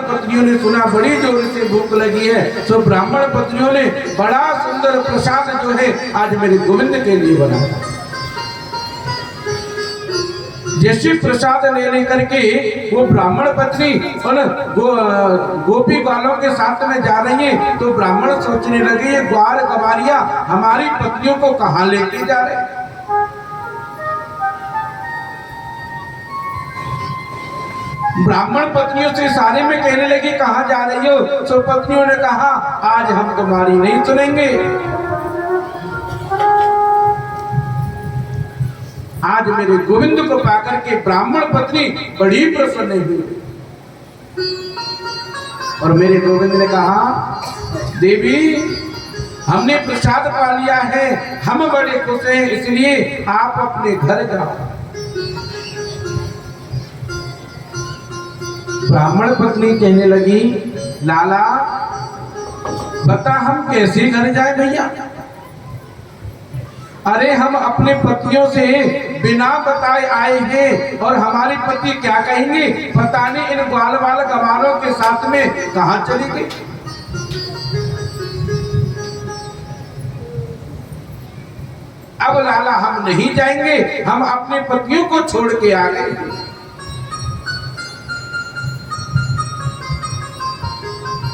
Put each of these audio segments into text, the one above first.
पत्नियों ने सुना बड़ी जोर से भूख लगी है, तो ब्राह्मण पत्नियों ने बड़ा सुंदर प्रसाद जो है आज मेरे गोविंद के लिए बनाया। जैसे प्रसाद ले करके वो ब्राह्मण पत्नी और गोपी ग्वालों के साथ में जा रही है, तो ब्राह्मण सोचने लगे ये ग्वाल गवारिया हमारी पत्नियों को कहाँ लेके जा रहे। ब्राह्मण पत्नियों से सारे में कहने लगी कहाँ जा रही हो, तो पत्नियों ने कहा आज हम तुम्हारी नहीं सुनेंगे, आज मेरे गोविंद को पाकर के ब्राह्मण पत्नी बड़ी प्रसन्न हुई। और मेरे गोविंद ने कहा देवी हमने प्रसाद पा लिया है, हम बड़े खुश हैं, इसलिए आप अपने घर जाओ। ब्राह्मण पत्नी कहने लगी लाला बता हम कैसे घर जाए भैया, अरे हम अपने पतियों से बिना बताए आए हैं और हमारे पति क्या कहेंगे, पता नहीं इन ग्वाल वाल गवालों के साथ में कहां चली गई। अब लाला हम नहीं जाएंगे, हम अपने पतियों को छोड़ के आ गए।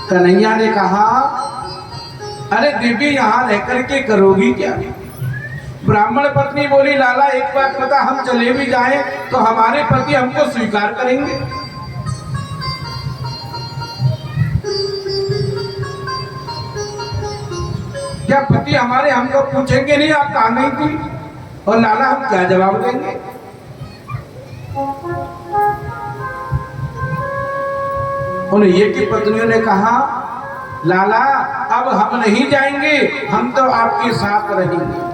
कन्हैया ने कहा अरे देवी यहां रह करके करोगी क्या। ब्राह्मण पत्नी बोली लाला एक बात पता, हम चले भी जाएं तो हमारे पति हमको स्वीकार करेंगे। क्या पति हमारे हमको पूछेंगे नहीं आप कहाँ नहीं थी, और लाला हम क्या जवाब देंगे। उन ये की पत्नियों ने कहा लाला अब हम नहीं जाएंगे, हम तो आपके साथ रहेंगे।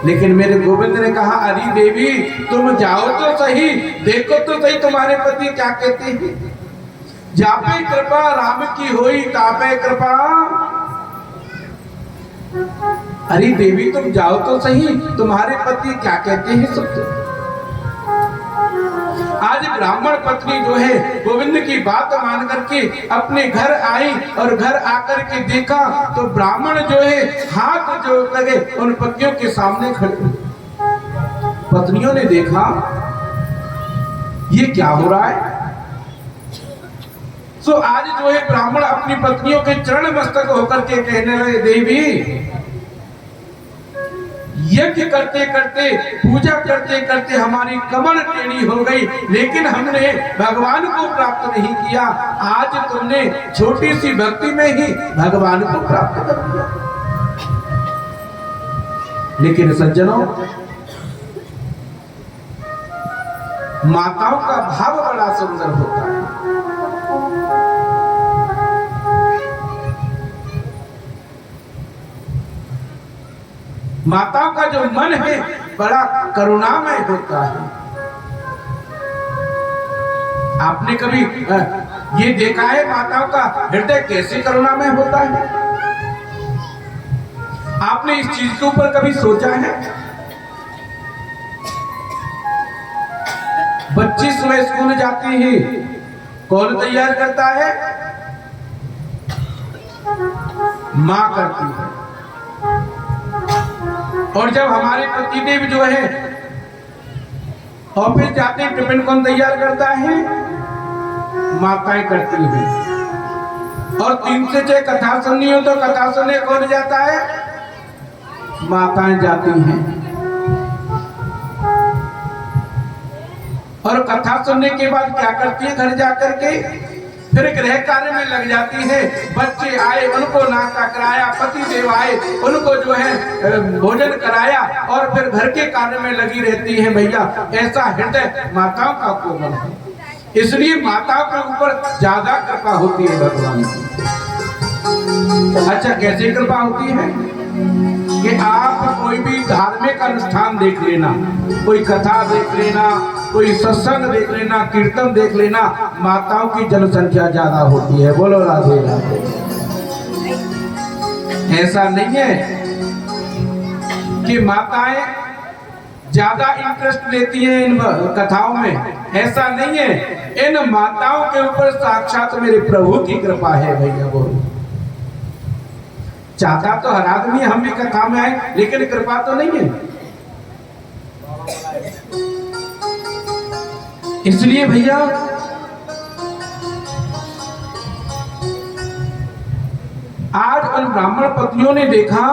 लेकिन मेरे गोविंद ने कहा अरे देवी तुम जाओ तो सही, देखो तो सही तुम्हारे पति क्या कहते हैं। जापे कृपा राम की होई तापे कृपा। अरे देवी तुम जाओ तो सही, तुम्हारे पति क्या कहते हैं सब। आज ब्राह्मण पत्नी जो है गोविंद की बात मान करके अपने घर आई और घर आकर के देखा तो ब्राह्मण जो है हाथ जोड़ लगे उन पतियों के सामने खड़े। पत्नियों ने देखा ये क्या हो रहा है। सो आज जो है ब्राह्मण अपनी पत्नियों के चरण मस्तक होकर के कहने लगे देवी यज्ञ करते करते पूजा करते करते हमारी कमर टेढ़ी हो गई, लेकिन हमने भगवान को प्राप्त नहीं किया। आज तुमने छोटी सी भक्ति में ही भगवान को प्राप्त कर दिया। लेकिन सज्जनों माताओं का भाव बड़ा सुंदर होता है। माताओं का जो मन है बड़ा करुणामय होता है। आपने कभी ये देखा है माताओं का हृदय कैसे करुणामय होता है। आपने इस चीज के ऊपर कभी सोचा है। बच्ची सुबह स्कूल जाती है, कौन तैयार करता है, मां करती है। और जब हमारे पतिदेव जो है ऑफिस जाते हैं टिफिन कौन तैयार करता है, माताएं करती हैं। और 3 से 6 कथा सुननी हो तो कथा सुनने कौन जाता है, माताएं जाती हैं। और कथा सुनने के बाद क्या करती है, घर जाकर के फिर गृह कार्य में लग जाती है। बच्चे आए उनको नाश्ता कराया, पति देव आए उनको जो है भोजन कराया और फिर घर के कार्य में लगी रहती है। भैया ऐसा हृदय माताओं का कोमल है, इसलिए माताओं के ऊपर ज्यादा कृपा होती है भगवान की। अच्छा कैसे कृपा होती है कि आप कोई भी धार्मिक अनुष्ठान देख लेना, कोई कथा देख लेना, कोई सत्संग देख लेना, कीर्तन देख लेना, माताओं की जनसंख्या ज्यादा होती है। बोलो राधे राधे। ऐसा नहीं है कि माताएं ज्यादा इंटरेस्ट लेती हैं इन कथाओं में, ऐसा नहीं है, इन माताओं के ऊपर साक्षात मेरे प्रभु की कृपा है भैया। वो चाहता तो हर आदमी हम भी कथा में आए, लेकिन कृपा तो नहीं है। इसलिए भैया आज उन ब्राह्मण पतियों ने देखा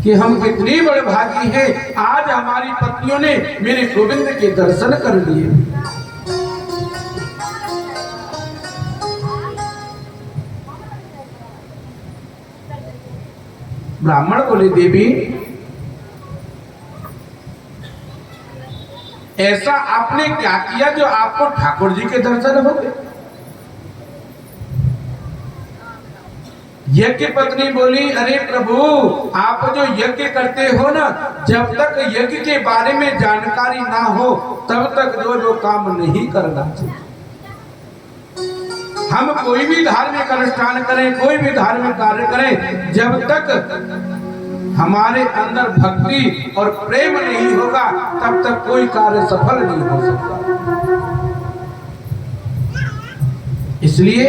कि हम कितने बड़े भागी हैं, आज हमारी पत्नियों ने मेरे गोविंद के दर्शन कर लिए। ब्राह्मण बोले देवी ऐसा आपने क्या किया जो आपको ठाकुर जी के दर्शन हो गए? यज्ञ पत्नी बोली अरे प्रभु आप जो यज्ञ करते हो ना, जब तक यज्ञ के बारे में जानकारी ना हो तब तक जो काम नहीं करना चाहिए। हम कोई भी धार्मिक अनुष्ठान करें, कोई भी धार्मिक कार्य करें, जब तक हमारे अंदर भक्ति और प्रेम नहीं होगा तब तक कोई कार्य सफल नहीं हो सकता। इसलिए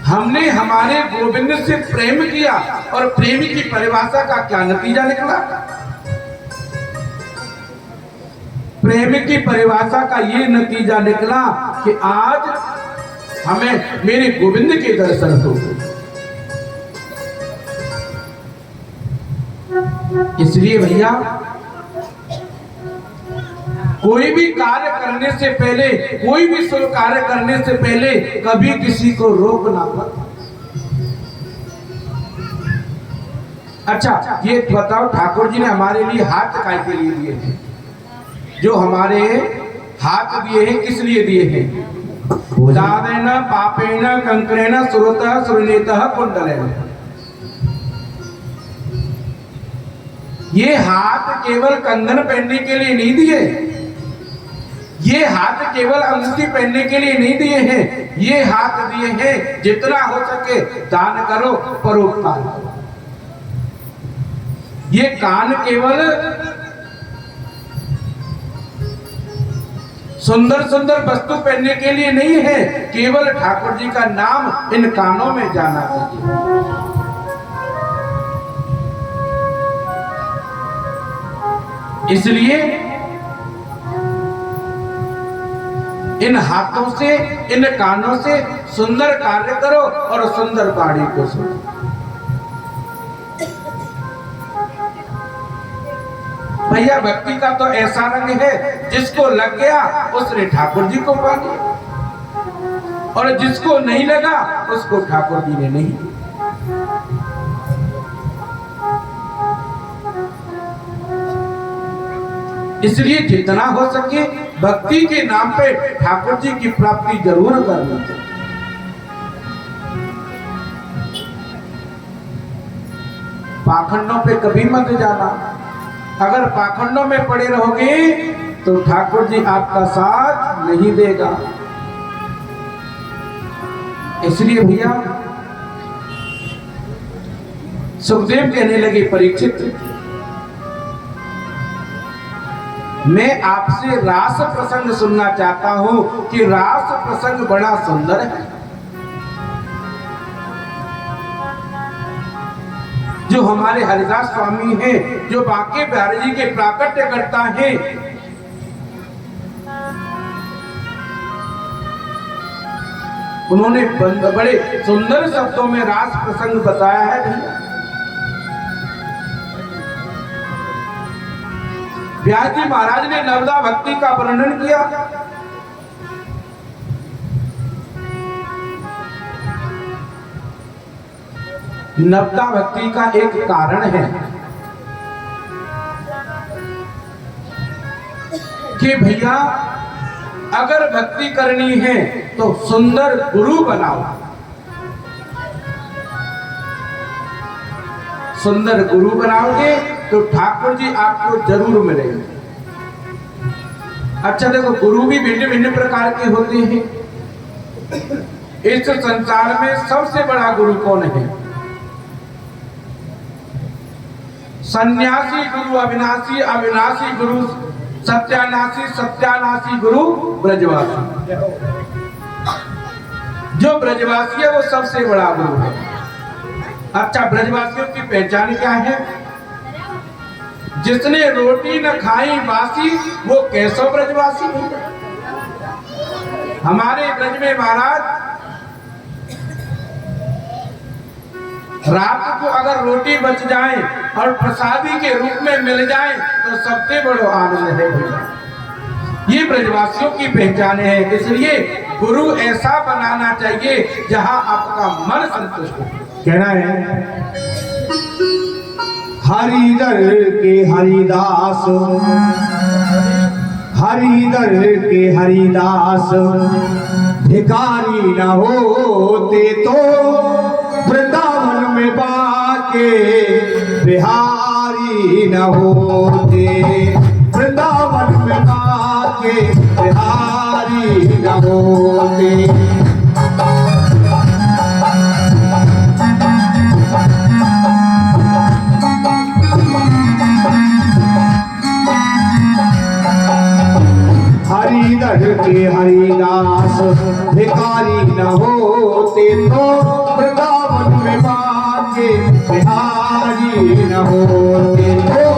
हमने हमारे गोविंद से प्रेम किया और प्रेम की परिभाषा का क्या नतीजा निकला? प्रेम की परिभाषा का ये नतीजा निकला कि आज हमें मेरे गोविंद के दर्शन हो। इसलिए भैया कोई भी कार्य करने से पहले, कोई भी शुभ कार्य करने से पहले कभी किसी को रोकना मत। अच्छा ये बताओ ठाकुर जी ने हमारे लिए हाथ काय के लिए दिए थे? जो हमारे हाथ दिए हैं किस लिए दिए हैं? दादेन पापेन कंकरेण सुरतः सुरनीतः कुंडलेन। ये हाथ केवल कंगन पहनने के लिए नहीं दिए, ये हाथ केवल अंगूठी पहनने के लिए नहीं दिए हैं, ये हाथ दिए हैं जितना हो सके दान करो, परोपकार करो। ये कान केवल सुंदर सुंदर वस्तु पहनने के लिए नहीं है, केवल ठाकुर जी का नाम इन कानों में जाना चाहिए। इसलिए इन हाथों से, इन कानों से सुंदर कार्य करो और सुंदर वाणी को सुनो। भैया भक्ति का तो ऐसा रंग है, जिसको लग गया उसने ठाकुर जी को पा लिया, और जिसको नहीं लगा उसको ठाकुर जी ने नहीं। इसलिए जितना हो सके भक्ति के नाम पे ठाकुर जी की प्राप्ति जरूर करनी चाहिए। पाखंडों पे कभी मत जाना। अगर पाखंडों में पड़े रहोगे तो ठाकुर जी आपका साथ नहीं देगा। इसलिए भैया सुखदेव कहने लगे परीक्षित, मैं आपसे रास प्रसंग सुनना चाहता हूं कि रास प्रसंग बड़ा सुंदर है। जो हमारे हरिदास स्वामी हैं, जो बांके बिहारी जी के प्राकट्य करता है, उन्होंने बड़े सुंदर शब्दों में रास प्रसंग बताया है भैया। व्यास जी महाराज ने नवदा भक्ति का वर्णन किया। नवदा भक्ति का एक कारण है कि भैया अगर भक्ति करनी है तो सुंदर गुरु बनाओ। सुंदर गुरु बनाओगे तो ठाकुर जी आपको जरूर मिलेंगे। अच्छा देखो, गुरु भी भिन्न भिन्न प्रकार के होते हैं। इस संसार में सबसे बड़ा गुरु कौन है? सन्यासी गुरु अविनाशी, अविनाशी गुरु सत्यानाशी, सत्यानाशी गुरु ब्रजवासी। जो ब्रजवासी है वो सबसे बड़ा गुरु है। अच्छा, ब्रजवासियों की पहचान क्या है? जिसने रोटी न खाई बासी वो कैसो ब्रजवासी है। हमारे ब्रज में महाराज रात को अगर रोटी बच जाए और प्रसादी के रूप में मिल जाए तो सबसे बड़ा आनंद है। ये ब्रजवासियों की पहचान है। इसलिए गुरु ऐसा बनाना चाहिए जहां आपका मन संतुष्ट हो। कहना है हरिदर के हरिदास, हरिदर के हरिदास, भिखारी न होते तो वृंदावन में बाके बिहारी न होते, वृंदावन में बाके बिहारी न होते। हरिदर के हरिदास, भिखारी न होते तो वृंदावन में बाके बिहारी न होते तो।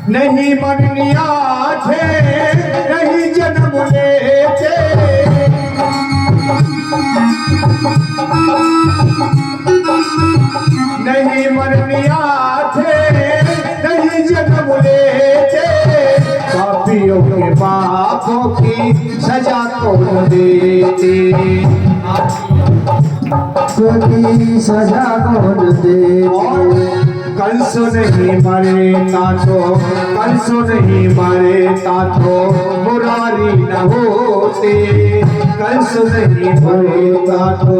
नहीं मननिया थे नहीं जन्म लेते, नहीं मननिया थे नहीं जन्म लेते, पापियों के पापों की सजा कौन देते, की सजा कौन देते। कंस नहीं मरे तातो, कंस नहीं मरे तातो मुरारी न होते, कंस नहीं मरे तातो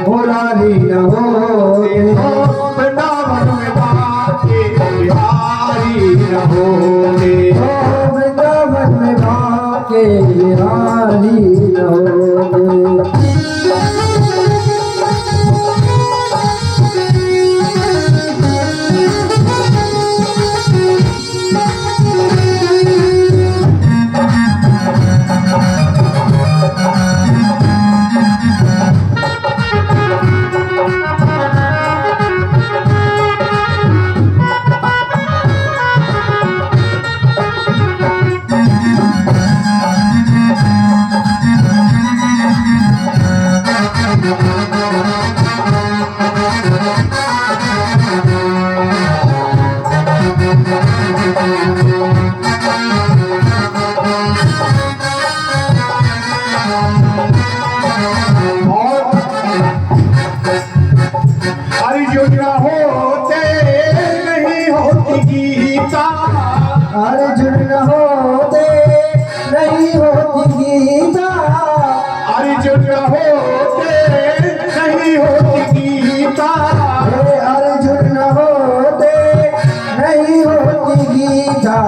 मुरारी न होते, वृंदावन में बाके बिहारी न होते, वृंदावन में बाके बिहारी न होते। अर्जुन होते नहीं होती गीता, अर्जुन होते नहीं होती गीता, अर्जुन होते नहीं होती गीता, अर्जुन होते नहीं होती गीता।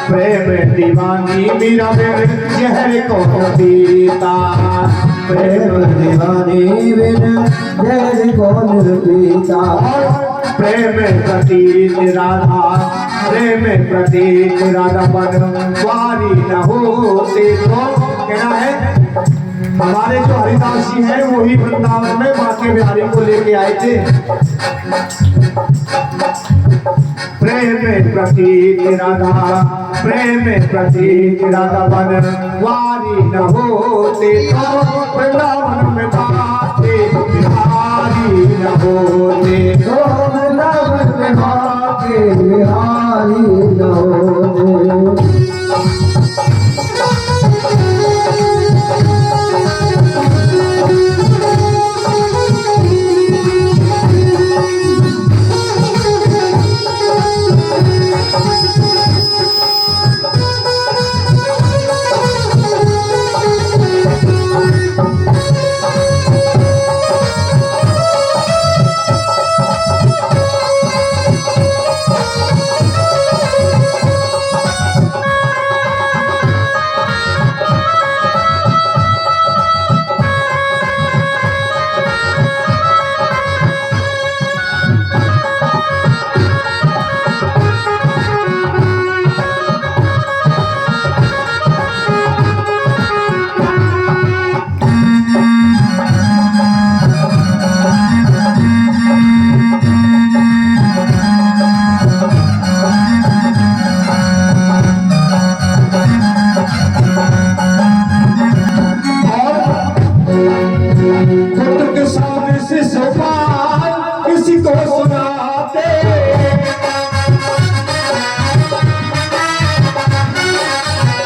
प्रेम दीवानी मीरा बिन जहर को पीता, प्रेम दीवानी बिन जहर कौन पीता। प्रेम प्रतीक राधा, प्रेम प्रतीक राधा मन वारी न होते तो। कहना है हमारे जो हरिदास जी हैं वो ही वृंदावन में बाके बिहारी को लेके आए थे। प्रेम प्रतीक राधा, प्रेम प्रतीक राधा बन वारी न होते तो वृंदावन में बाके बिहारी न होते, तो वृंदावन में बाके बिहारी न होते। शिशुपाल किसी को सुनाते।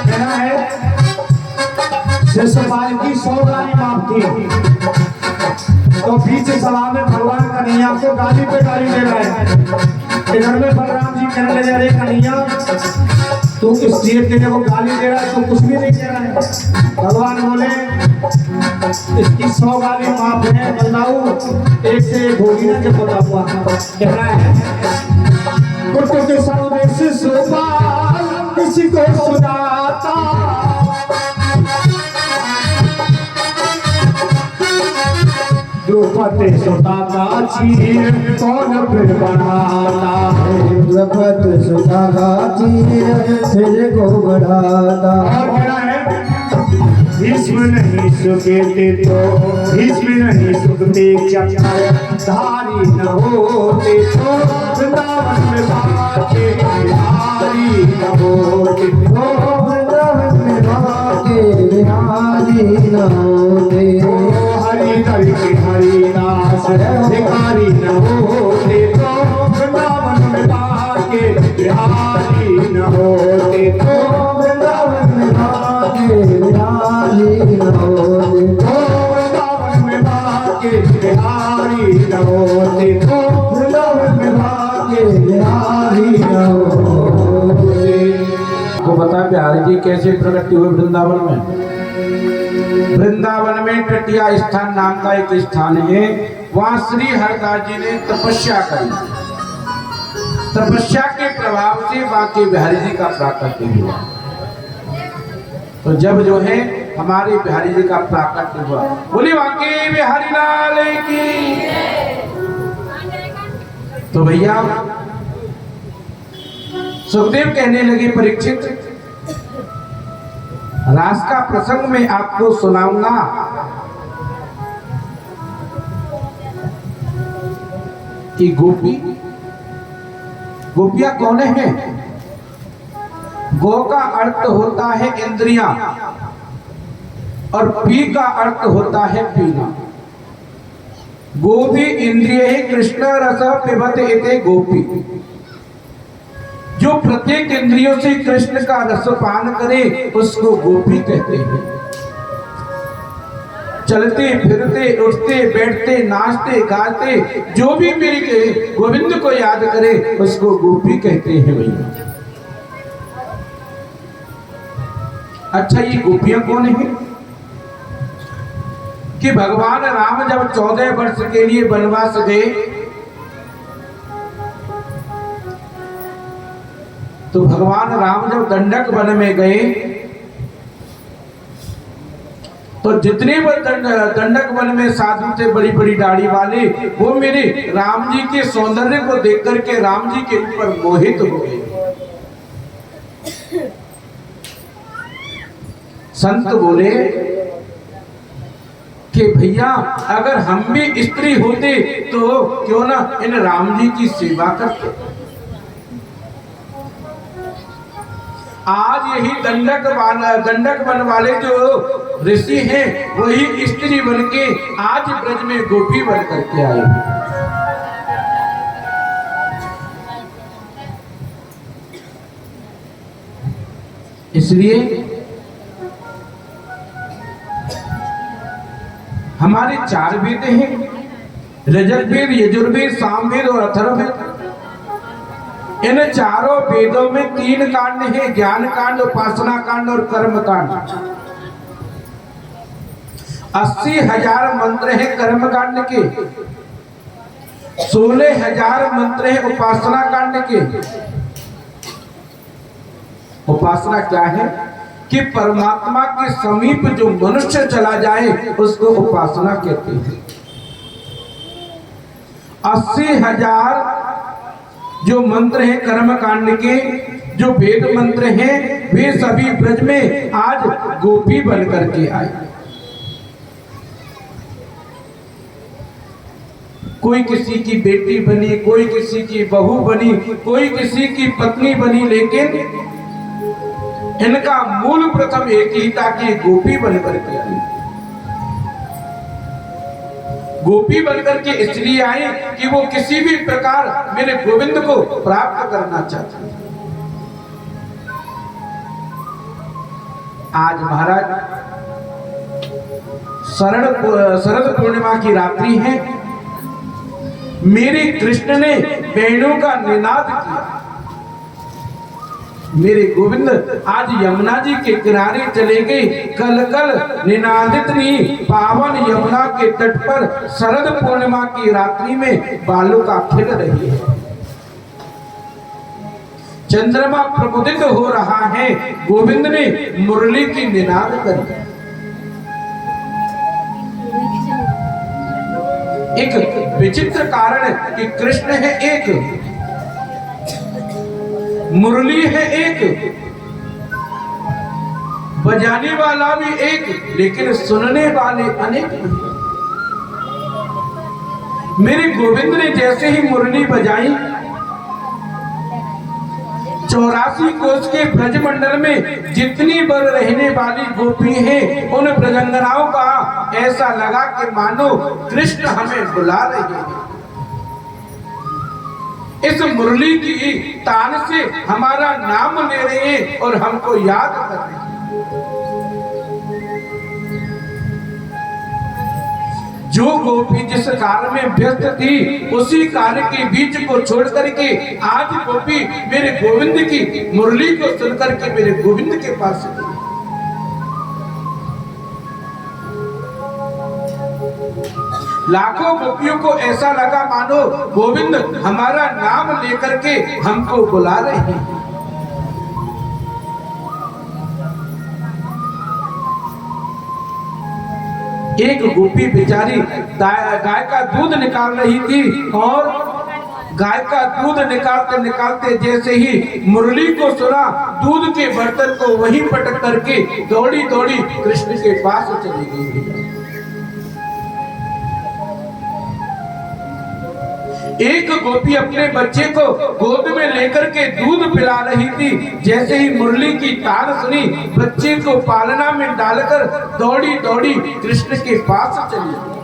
कहना है शिशुपाल की 100 गाली माफ की, तो बीच सभा में भगवान कन्हैया को गाली पे गाली दे रहे हैं। इधर में बलराम जी कहने लगे, अरे कन्हैया तू इस चीज के लिए वो गाली दे रहा है, तू कुछ भी नहीं कह रहा है। भगवान बोले इसकी 100 गाली माफ है बलदाऊ, एक से एक होगी ना जब बता हुआ। कह रहा है कुछ के संदेश शिशुपाल किसी को सुनाता, द्रौपदी सुता का चीर कौन फिर बढ़ाता है, द्रौपदी सुता का चीर फिर को बढ़ाता। और क्या है भीष्म नहीं सुखते तो भीष्म नहीं सुखते चक्रधारी न होते तो वृंदावन में बाके बिहारी न होते तो वृंदावन में बाके बिहारी न होते। हरि हरि हरिदास भिखारी न होते तो वृंदावन में बाके बिहारी न होते तो वृंदावन में बाके बिहारी न होते। तो वृंदावन में बाके बिहारी न होते तो वृंदावन में बाके बिहारी न होते। आपको बता बिहारी जी कैसे प्रकट हुए वृंदावन में। वृंदावन में टटिया स्थान नाम का एक स्थान है, वहां श्री हरदास जी ने तपस्या करी। तपस्या के प्रभाव से बांके बिहारी जी का प्राकट्य हुआ। तो जब जो है हमारे बिहारी जी का प्राकट्य हुआ, बोले बांके बिहारी लाल की। तो भैया सुखदेव कहने लगे, परीक्षित रास का प्रसंग में आपको सुनाऊंगा। कि गोपियां कौन है? गो का अर्थ होता है इंद्रियां और पी का अर्थ होता है पीना। गोपी इंद्रिय कृष्ण रस पिबत इते गोपी। जो प्रत्येक इंद्रियों से कृष्ण का रस पान करे उसको गोपी कहते हैं। चलते फिरते उठते बैठते नाचते गाते जो भी मेरे के गोविंद को याद करे उसको गोपी कहते हैं भैया। अच्छा, ये गोपियां कौन है? कि भगवान राम जब 14 वर्ष के लिए वनवास गए तो भगवान राम जब दंडक वन में गए तो जितने वो दंडक वन में साधु थे बड़ी बड़ी दाढ़ी वाले, वो मेरे राम जी के सौंदर्य को देख करके राम जी के ऊपर मोहित हो गए। संत बोले कि भैया अगर हम भी स्त्री होते तो क्यों ना इन राम जी की सेवा करते। आज यही दंडक वन वाले जो ऋषि हैं वही स्त्री बन के आज ब्रज में गोपी बन करके आए। इसलिए हमारे 4 वेद हैं, ऋग्वेद, यजुर्वेद, सामवेद और अथर्ववेद। इन चारों वेदों में 3 कांड हैं, ज्ञान कांड, उपासना कांड और कर्म कांड। 80,000 मंत्र हैं कर्म कांड के, 16,000 मंत्र हैं उपासना कांड के। उपासना क्या है? कि परमात्मा के समीप जो मनुष्य चला जाए उसको उपासना कहते हैं। 80,000 जो मंत्र हैं कर्म कांड के, जो वेद मंत्र हैं वे सभी ब्रज में आज गोपी बन करके आए। कोई किसी की बेटी बनी, कोई किसी की बहू बनी, कोई किसी की पत्नी बनी, लेकिन इनका मूल प्रथम एक ही था कि गोपी बन करके आई। गोपी बनकर के इसलिए आई कि वो किसी भी प्रकार मेरे गोविंद को प्राप्त करना चाहती है। आज महाराज शरद पूर्णिमा की रात्रि है। मेरे कृष्ण ने वेणु का निनाद किया। मेरे गोविंद आज यमुना जी के किनारे चले गए। कल कल निनादितनी पावन यमुना के तट पर शरद पूर्णिमा की रात्रि में बालुका खिल रही है। चंद्रमा प्रबुदित हो रहा है। गोविंद ने मुरली की निनाद करी। एक विचित्र कारण है कि कृष्ण है एक, मुरली है एक, बजाने वाला भी एक, लेकिन सुनने वाले अनेक नहीं। मेरे गोविंद ने जैसे ही मुरली बजाई, 84 कोस के ब्रजमंडल में जितनी बर रहने वाली गोपी हैं, उन ब्रजंगनाओं का ऐसा लगा कि मानो कृष्ण हमें बुला रहे हैं। इस मुरली की तान से हमारा नाम ले रहे हैं और हमको याद कर रहे हैं। जो गोपी जिस कार्य में व्यस्त थी, उसी कार्य के बीच को छोड़ करके आज गोपी मेरे गोविंद की मुरली को सुन करके मेरे गोविंद के पास गई। लाखों गोपियों को ऐसा लगा मानो गोविंद हमारा नाम लेकर के हमको बुला रहे हैं। एक गोपी बेचारी गाय का दूध निकाल रही थी और गाय का दूध निकालते निकालते जैसे ही मुरली को सुना, दूध के बर्तन को वहीं पटक करके दौड़ी दौड़ी कृष्ण के पास चली गई। एक गोपी अपने बच्चे को गोद में लेकर के दूध पिला रही थी। जैसे ही मुरली की तान सुनी, बच्चे को पालना में डालकर दौड़ी दौड़ी कृष्ण के पास चली गई।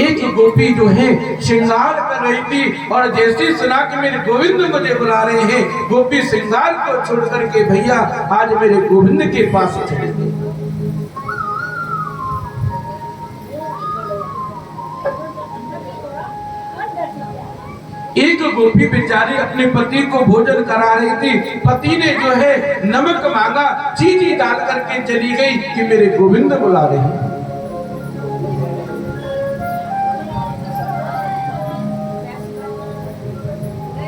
एक गोपी जो है श्रृंगार कर रही थी और जैसे सुना कि मेरे गोविंद मुझे बुला रहे हैं, गोपी श्रृंगार को छोड़ करके भैया आज मेरे गोविंद के पास चली गई। एक गोपी बेचारी अपने पति को भोजन करा रही थी। पति ने जो है नमक मांगा, चीनी डाल करके चली गई कि मेरे गोविंद बुला रहे हैं।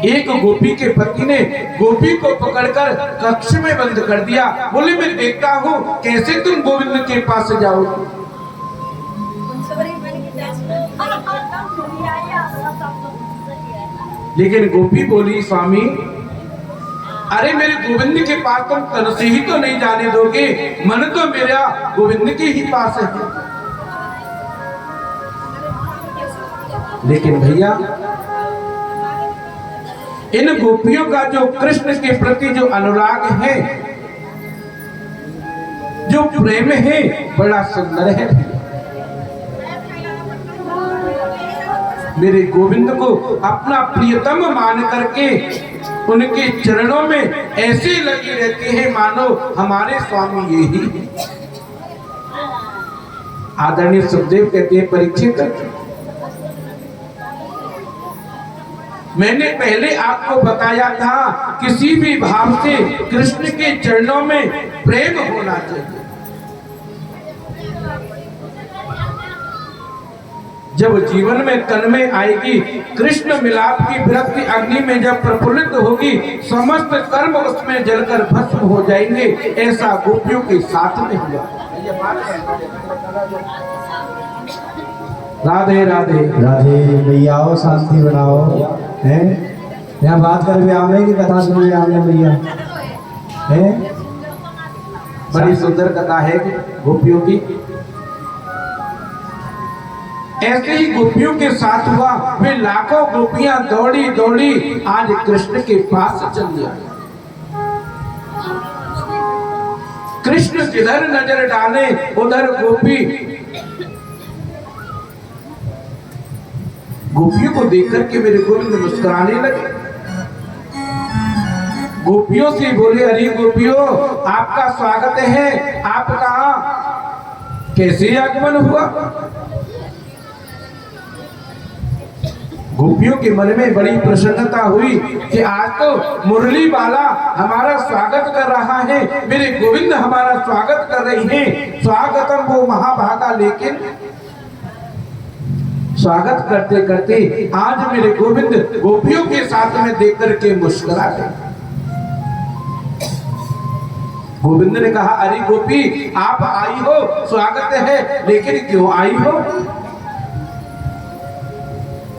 एक गोपी के पति ने गोपी को पकड़कर कक्ष में बंद कर दिया। बोले मैं देखता हूँ कैसे तुम गोविंद के पास जाओगे। लेकिन गोपी बोली स्वामी, अरे मेरे गोविंद के पास तुम तन से ही तो नहीं जाने दोगे, मन तो मेरा गोविंद के ही पास है। लेकिन भैया इन गोपियों का जो कृष्ण के प्रति जो अनुराग है, जो प्रेम है, बड़ा सुंदर है। मेरे गोविंद को अपना प्रियतम मान करके उनके चरणों में ऐसे लगे रहते हैं मानो हमारे स्वामी यही है। आदरणीय सुखदेव कहते हैं, परीक्षित मैंने पहले आपको बताया था, किसी भी भाव से कृष्ण के चरणों में प्रेम होना चाहिए। जब जीवन में तन में आएगी कृष्ण मिलाप की विरक्ति अग्नि में जब प्रफुल्लित होगी, समस्त कर्म उसमें जलकर भस्म हो जाएंगे। ऐसा गोपियों के साथ में हुआ। राधे राधे राधे। भैया आओ, शांति बनाओ। हैं यहाँ बात कर भी आमने की कथा सुन आमने भैया है। बड़ी सुंदर कथा है गोपियों की। ऐसे ही गोपियों के साथ हुआ। वे लाखों गोपियां दौड़ी दौड़ी आज कृष्ण के पास चली आई। कृष्ण जिधर नजर डाले उधर गोपी। गोपियों को देख करके मेरे गोविंद मुस्कुराने लगे। गोपियों से बोले, अरे गोपियों, आपका स्वागत है, आप कहाँ कैसे आगमन हुआ? गोपियों के मन में बड़ी प्रसन्नता हुई कि आज तो मुरली वाला हमारा स्वागत कर रहा है, मेरे गोविंद हमारा स्वागत कर रही हैं। स्वागतम वो महाभागा, लेकिन स्वागत करते करते आज मेरे गोविंद गोपियों के साथ में देख करके मुस्कुरा गए। गोविंद ने कहा, अरे गोपी, आप आई हो, स्वागत है, लेकिन क्यों आई हो?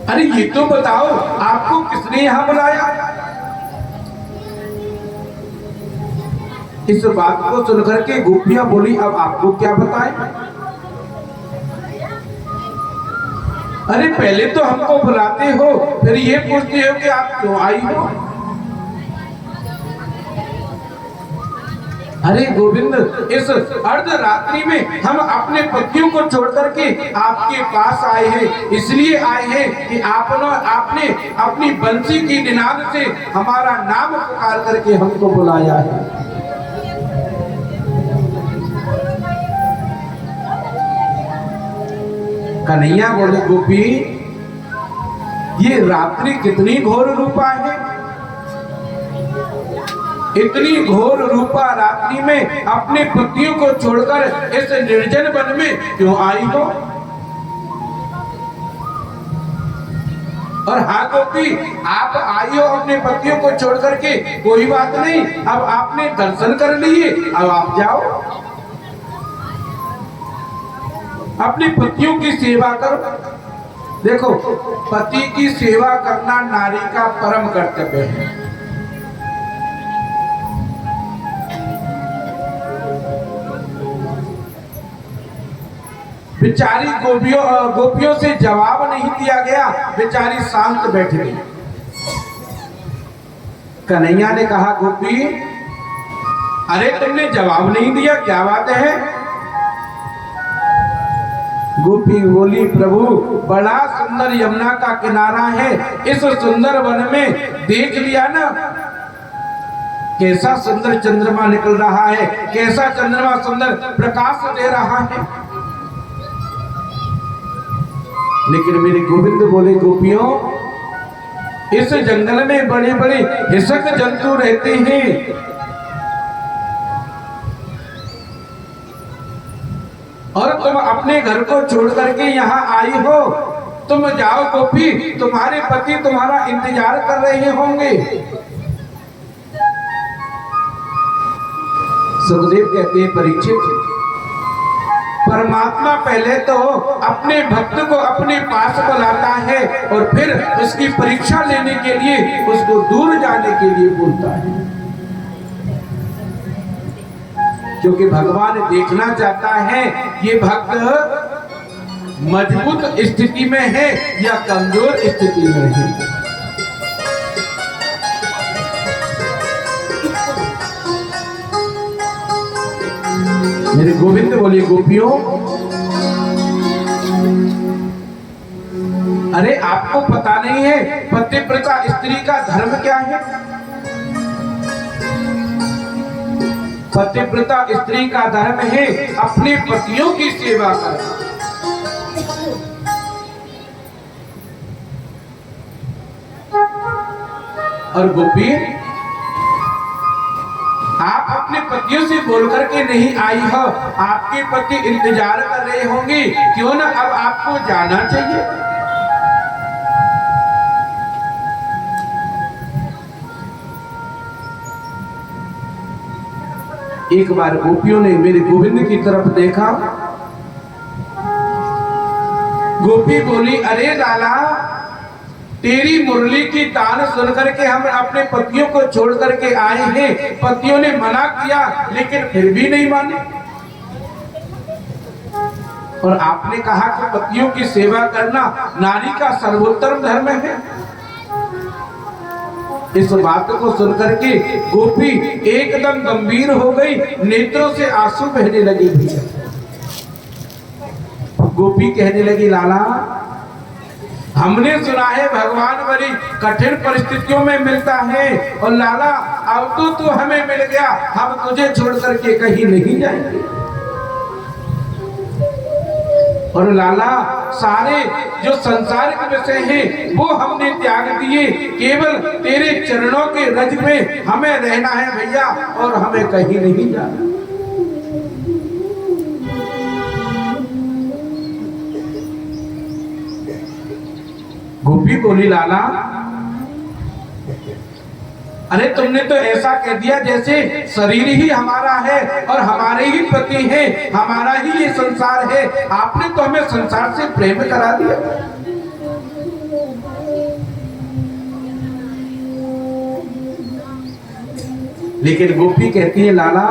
अरे ये तो बताओ, आपको किसने यहां बुलाया? इस बात को सुनकर के गोपियां बोली, अब आपको क्या बताएं? अरे पहले तो हमको बुलाते हो, फिर ये पूछते हो कि आप क्यों आई हो? अरे गोविंद, इस अर्धरात्रि में हम अपने पतियों को छोड़ करके आपके पास आए हैं, इसलिए आए हैं कि आपने अपनी बंसी की निनाद से हमारा नाम पुकार करके हमको बुलाया है। कन्हैया बोले, गोपी, ये रात्रि कितनी घोर रूपा है। इतनी घोर रूपा रात्रि में अपने पतियों को छोड़कर इस निर्जन वन में क्यों आई हो? और हाँ गोपी, आप आई हो अपने पतियों को छोड़ करके, कोई बात नहीं, अब आपने दर्शन कर लिए, अब आप जाओ, अपने पतियों की सेवा करो। देखो, पति की सेवा करना नारी का परम कर्तव्य है। बेचारी गोपियों से जवाब नहीं दिया गया, बेचारी शांत बैठ गई। कन्हैया ने कहा, गोपी, अरे तुमने जवाब नहीं दिया, क्या बात है? गोपी बोली, प्रभु, बड़ा सुंदर यमुना का किनारा है, इस सुंदर वन में देख लिया ना, कैसा सुंदर चंद्रमा निकल रहा है, कैसा चंद्रमा सुंदर प्रकाश दे रहा है। लेकिन मेरे गोविंद बोले, गोपियों, इस जंगल में बड़े बड़े हिंसक जंतु रहते हैं, और तुम अपने घर को छोड़ करके यहाँ आई हो। तुम जाओ गोपी, तुम्हारे पति तुम्हारा इंतजार कर रहे होंगे। सुखदेव कहते हैं, परीक्षित, परमात्मा पहले तो अपने भक्त को अपने पास बुलाता है और फिर उसकी परीक्षा लेने के लिए उसको दूर जाने के लिए बोलता है, क्योंकि भगवान देखना चाहता है ये भक्त मजबूत स्थिति में है या कमजोर स्थिति में है। मेरे गोविंद बोले, गोपियों, अरे आपको पता नहीं है पतिव्रता स्त्री का धर्म क्या है? पतिव्रता स्त्री का धर्म है अपने पतियों की सेवा करना। और गोपी, आप अपने पतियों से बोल करके नहीं आई हो, आपके पति इंतजार कर रहे होंगे, क्यों ना अब आपको जाना चाहिए। एक बार गोपियों ने मेरे गोविंद की तरफ देखा। गोपी बोली, अरे लाला, तेरी मुरली की तान सुन करके हम अपने पतियों को छोड़ करके आए हैं। पतियों ने मना किया लेकिन फिर भी नहीं माने, और आपने कहा कि पतियों की सेवा करना नारी का सर्वोत्तम धर्म है। इस बात को सुनकर के गोपी एकदम गंभीर हो गई, नेत्रों से आंसू बहने लगे। गोपी कहने लगी, लाला हमने सुना है भगवान बड़ी कठिन परिस्थितियों में मिलता है, और लाला अब तो तू हमें मिल गया, हम तुझे छोड़ करके कहीं नहीं जाएंगे। और लाला सारे जो संसारिक विषय हैं वो हमने त्याग दिए, केवल तेरे चरणों के रज में हमें रहना है भैया, और हमें कहीं नहीं जाना। गोपी बोली, लाला अरे तुमने तो ऐसा कह दिया जैसे शरीर ही हमारा है और हमारे ही पति है, हमारा ही ये संसार है। आपने तो हमें संसार से प्रेम करा दिया। लेकिन गोपी कहती है, लाला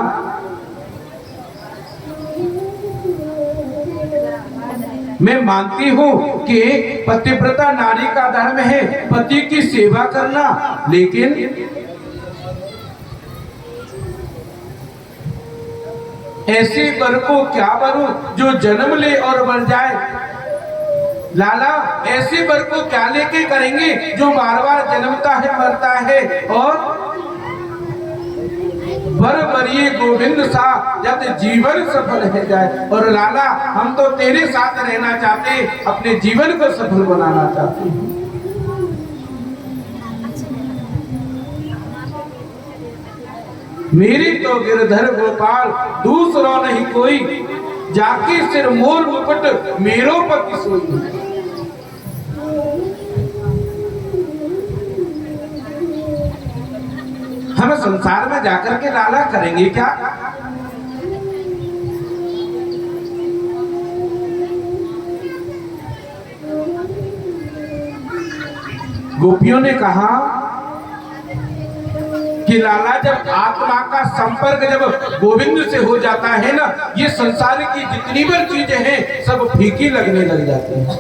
मैं मानती हूं कि पतिव्रता नारी का धर्म है पति की सेवा करना, लेकिन ऐसे वर को क्या वरूं जो जन्म ले और मर जाए। लाला ऐसे वर को क्या लेके करेंगे जो बार बार जन्मता है मरता है, और वर वरिये गोविंद सा जब जीवन सफल है जाए। और लाला हम तो तेरे साथ रहना चाहते, अपने जीवन को सफल बनाना चाहते हैं। मेरी तो गिरधर गोपाल दूसरा नहीं कोई, जाके सिर मोर मुकुट मेरो पति सोई। हम संसार में जाकर के लाला करेंगे क्या? गोपियों ने कहा कि लाला जब आत्मा का संपर्क जब गोविंद से हो जाता है ना, ये संसार की जितनी भी चीजें हैं सब फीकी लगने लग जाती हैं।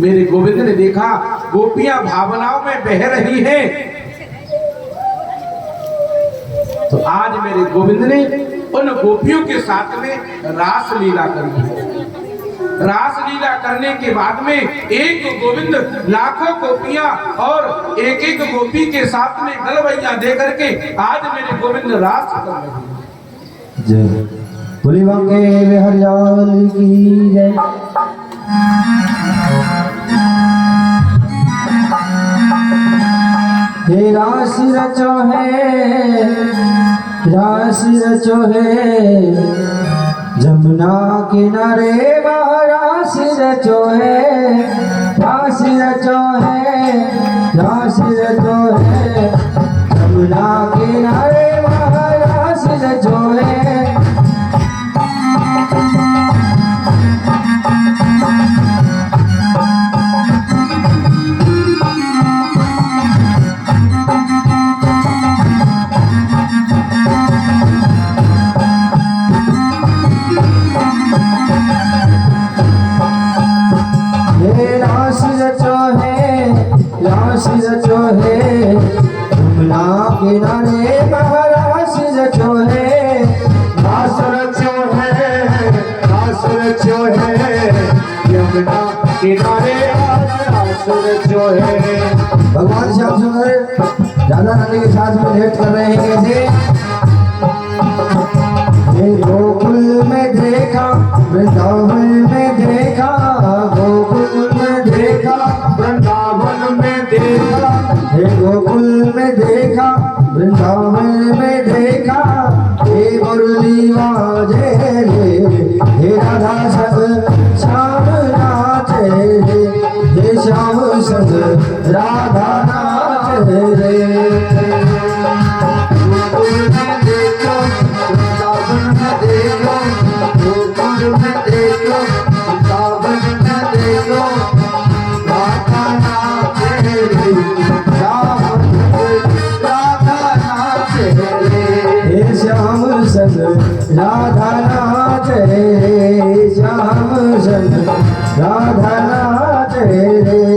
मेरे गोविंद ने देखा गोपियां भावनाओं में बह रही हैं, तो आज मेरे गोविंद ने उन गोपियों के साथ में रास लीला करी। रास लीला करने के बाद में एक गोविंद लाखों गोपियां और एक एक गोपी के साथ में गलवैया दे करके आज मेरे गोविंद रास कर रहे हैं। जय बोली बांके बिहारी की जय। हे रास रचो है, रास रचो है, जमुना किनारे रास रचो है, रास रचो है, रास रचो है, जमुना किनारे रास रचो है। रास रचो है, यमुना किनारे रास रचो है, रास रचो है, रास रचो है, यमुना किनारे रास रचो है। भगवान श्याम सुंदर राधा रानी के साथ में भेंट कर रहे हैं। कैसे गोकुल में देखा, वृंदावन में देखा, गोकुल में देखा, वृंदावन में देखा, हे गोकुल में देखा, वृंदावन में देखा, हे मुरली बाजे रे, हे राधा संग श्याम नाचे रे, हे श्याम संग राधा नाचे रे। गोकुल में देखो, वृंदावन में देखो, गोकुल में देखो, वृंदावन में देखो, राधा नाचे रे, राधा नाचे रे, हे श्याम संग राधा नाचे रे, श्याम संग राधा नाचे रे।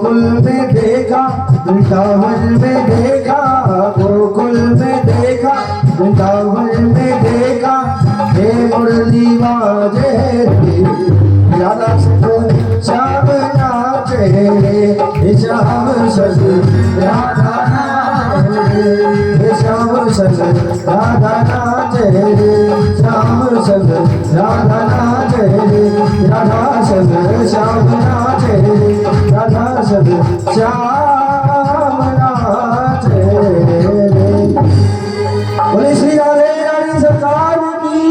गोकुल में देखा, वृंदावन में देखा, गोकुल में देखा, वृंदावन में देखा, हे मुरली बाजे राधा सजन श्याम नाचे, श्याम सजन राधा नाचे, श्याम सजन राधा नाचे, श्याम सजन राधा नाचे, राधा सजन श्याम नाचे, राधा सजन श्याम नाचे। बोले श्री राधे रानी सरकार की,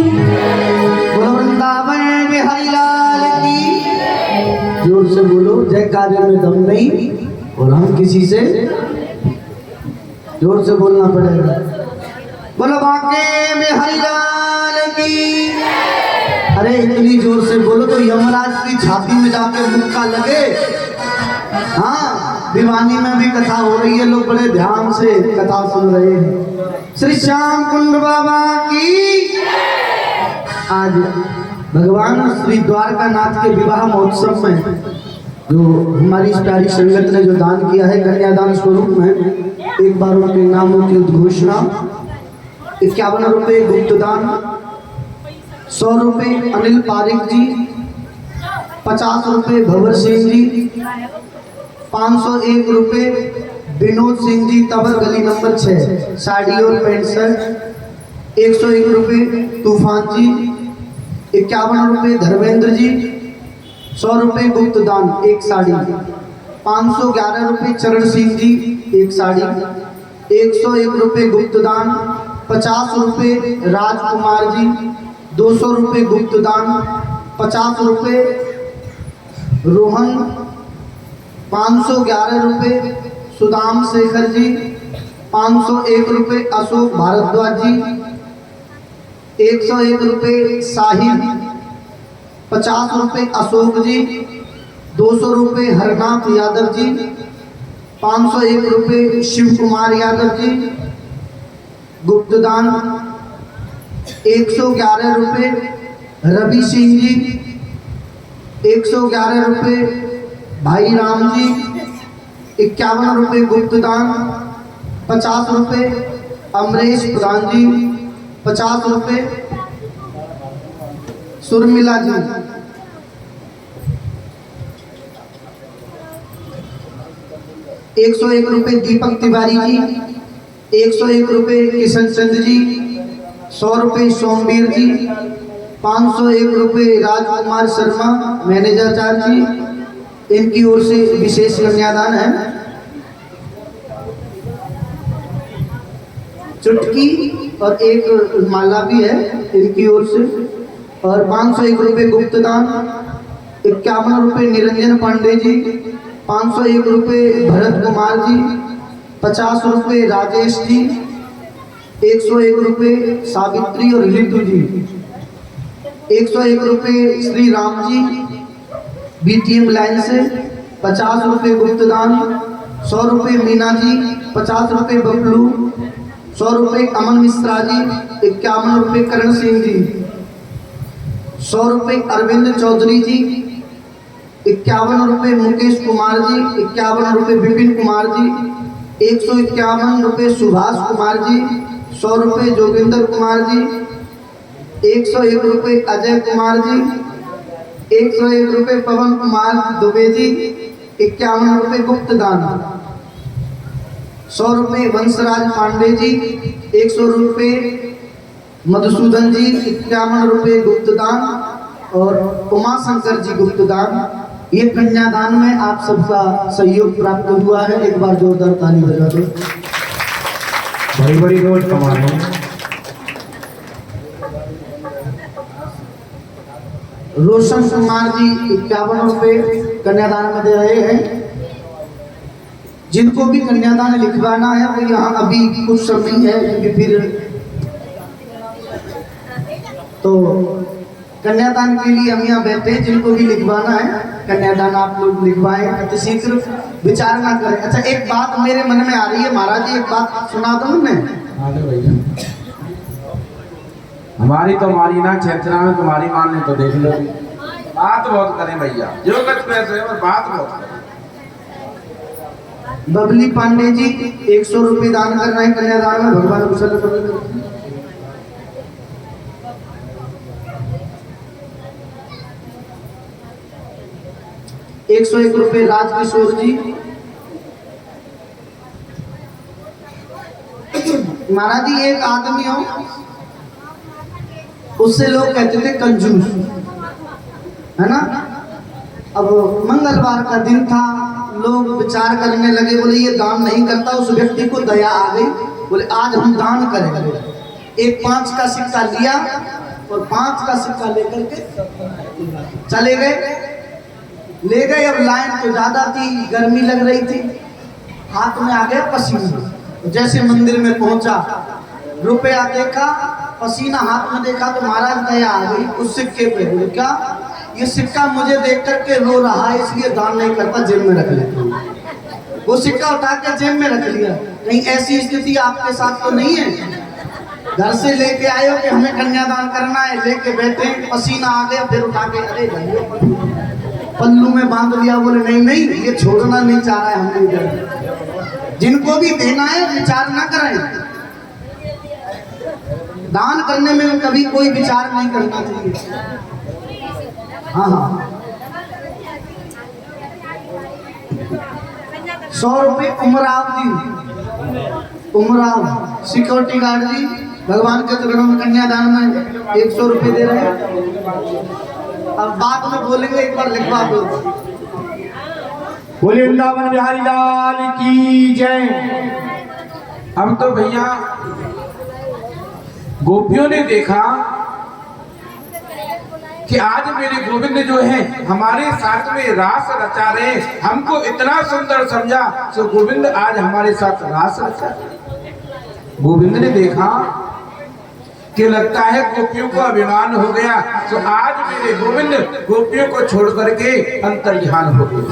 बोलो वृंदावन बिहारी लाल की। जोर से बोलो, जय कार्य में दम नहीं और हम किसी से, जोर से बोलना पड़ेगा। बोलो बांके बिहारी लाल की। अरे इतनी जोर से बोलो तो यमराज की छाती में जाके मुक्का लगे। हाँ, दीवानी में भी कथा हो रही है, लोग बड़े ध्यान से कथा सुन रहे हैं। श्री श्याम कुंड बाबा की। आज भगवान श्री द्वारकानाथ के विवाह महोत्सव में जो हमारी इस प्यारी संगत ने जो दान किया है कन्यादान स्वरूप में, एक बार उनके नामों की उद्घोषणा। 51 रुपये गुप्तदान, 100 रुपये अनिल पारिक जी, 50 रुपये भंवर सिंह जी, 501 रुपये विनोद सिंह जी तबर गली नंबर 6 साड़ी और पैंट शर्ट, 101 रुपये तूफान जी, 51 रुपये धर्मेंद्र जी, 100 रुपये गुप्तदान एक साड़ी, 511 रुपये चरण सिंह जी एक साड़ी, 101 रुपये गुप्तदान, 50 रुपये राजकुमार जी, 200 रुपये गुप्तदान, 50 रुपये रोहन, 511 रुपये सुदाम शेखर जी, 501 रुपये अशोक भारद्वाज जी, 101 रुपये साहिल, 50 रुपये अशोक जी, 200 रुपये हरनाथ यादव जी, 501 रुपये शिव कुमार यादव जी, गुप्तदान 111 रुपये रवि सिंह जी, 111 रुपये भाई राम जी, 51 रुपये गुप्तदान, 50 रुपये अमरेश प्रधान जी, 50 रुपये सुरमिला जी, 101 रुपये दीपक तिवारी जी, 101 रुपये किशन चंद्र जी, 100 रुपये सोमवीर जी, 501 रुपये राजकुमार शर्मा मैनेजर चार्ज जी, इनकी ओर से विशेष कन्यादान है। चुटकी और एक माला भी है इनकी ओर से, और 501 रुपये गुप्तदान, 51 रुपये निरंजन पांडे जी, 501 रुपये भरत कुमार जी, 50 रुपये राजेश जी, 101 रुपये सावित्री और रितु जी, 101 रुपये श्री राम जी बीटीएम लाइन से, 50 रुपये गुप्तदान, 100 रुपये मीना जी, 50 रुपये बबलू, 100 रुपये अमन मिश्रा जी, 51 रुपये करण सिंह जी, 100 रुपये अरविंद चौधरी जी, 51 रुपये मुकेश कुमार जी, 51 रुपये विपिन कुमार जी, 151 रुपये सुभाष कुमार जी, 100 रुपये जोगिंदर कुमार जी, 101 रुपये अजय कुमार जी, 101 रुपये पवन कुमार दुबे जी, 51 रुपये गुप्तदान, 100 रुपये वंशराज पांडे जी, 100 रुपये मधुसूदन जी, 51 रुपये गुप्तदान और उमा शंकर जी गुप्तदान। ये कन्यादान में आप सबका सहयोग प्राप्त हुआ है, एक बार जोरदार ताली बजा दो। बड़ी बड़ी रोज कमाने। रोशन कुमार जी 51 रुपये कन्यादान में दे रहे हैं। जिनको भी कन्यादान लिखवाना है वो यहाँ अभी कुछ समय है, क्योंकि फिर तो कन्यादान के लिए हम यहाँ बैठे हैं। जिनको भी लिखवाना है कन्यादान आप लोग लिखवाएं, अतिशीघ्र विचार ना करें। अच्छा, एक बात मेरे मन में आ रही है महाराज जी, एक बात सुना दो मैं। भैया हमारी तो मारी ना चेतना में, तुम्हारी मान तो देख लो। बात बहुत करें भैया, जो कुछ पैसे है बात बहुत करें। बबली पांडे जी 100 रुपये दान कर रहे हैं कन्यादान में। भगवान कुशल करें। 101 रुपये राजकिशोर जी। महाराज जी एक आदमी हो, उससे लोग कहते थे कंजूस, है ना। अब मंगलवार का दिन था, लोग विचार करने लगे, बोले ये दान नहीं करता। उस व्यक्ति को दया आ गई, बोले आज हम दान करेंगे। एक 5 का सिक्का लिया और 5 का सिक्का लेकर के चले गए। ले गए, अब लाइन तो ज्यादा थी, गर्मी लग रही थी, हाथ में आ गया पसीना। जैसे मंदिर में पहुंचा, रुपया देखा, पसीना हाथ में देखा, तो महाराज दया आ गई उस सिक्के पे। बोले क्या ये सिक्का मुझे देख करके रो रहा है, इसलिए दान नहीं करता, जेब में रख लेता हूं। वो सिक्का उठा के जेब में रख लिया। नहीं ऐसी स्थिति आपके साथ तो नहीं है? घर से लेके आए हो कि हमें कन्यादान करना है, लेके बैठे, पसीना आ गया, फिर उठा के अरे भाई पल्लू में बांध लिया। बोले नहीं नहीं, ये छोड़ना नहीं चाह रहा है हमने इधर। जिनको भी देना है विचार ना करें, दान करने में कभी कोई विचार नहीं करना चाहिए। हाँ हाँ 100 रुपये उमराव जी, उमराव सिक्योरिटी गार्ड जी, भगवान के चरणों में कन्यादान में 100 रुपये दे रहे हैं। अब बाद में बोलेंगे, एक बार लिखवा दो। बोले वृंदावन बिहारी लाल की जय। अब तो भैया गोपियों ने देखा कि आज मेरे गोविंद जो है हमारे साथ में रास रचा रहे, हमको इतना सुंदर समझा, तो गोविंद आज हमारे साथ रास रचा रहे। गोविंद ने देखा कि लगता है गोपियों को अभिमान हो गया, तो आज मेरे गोविंद गोपियों को छोड़ करके अंतर्ध्यान हो गए।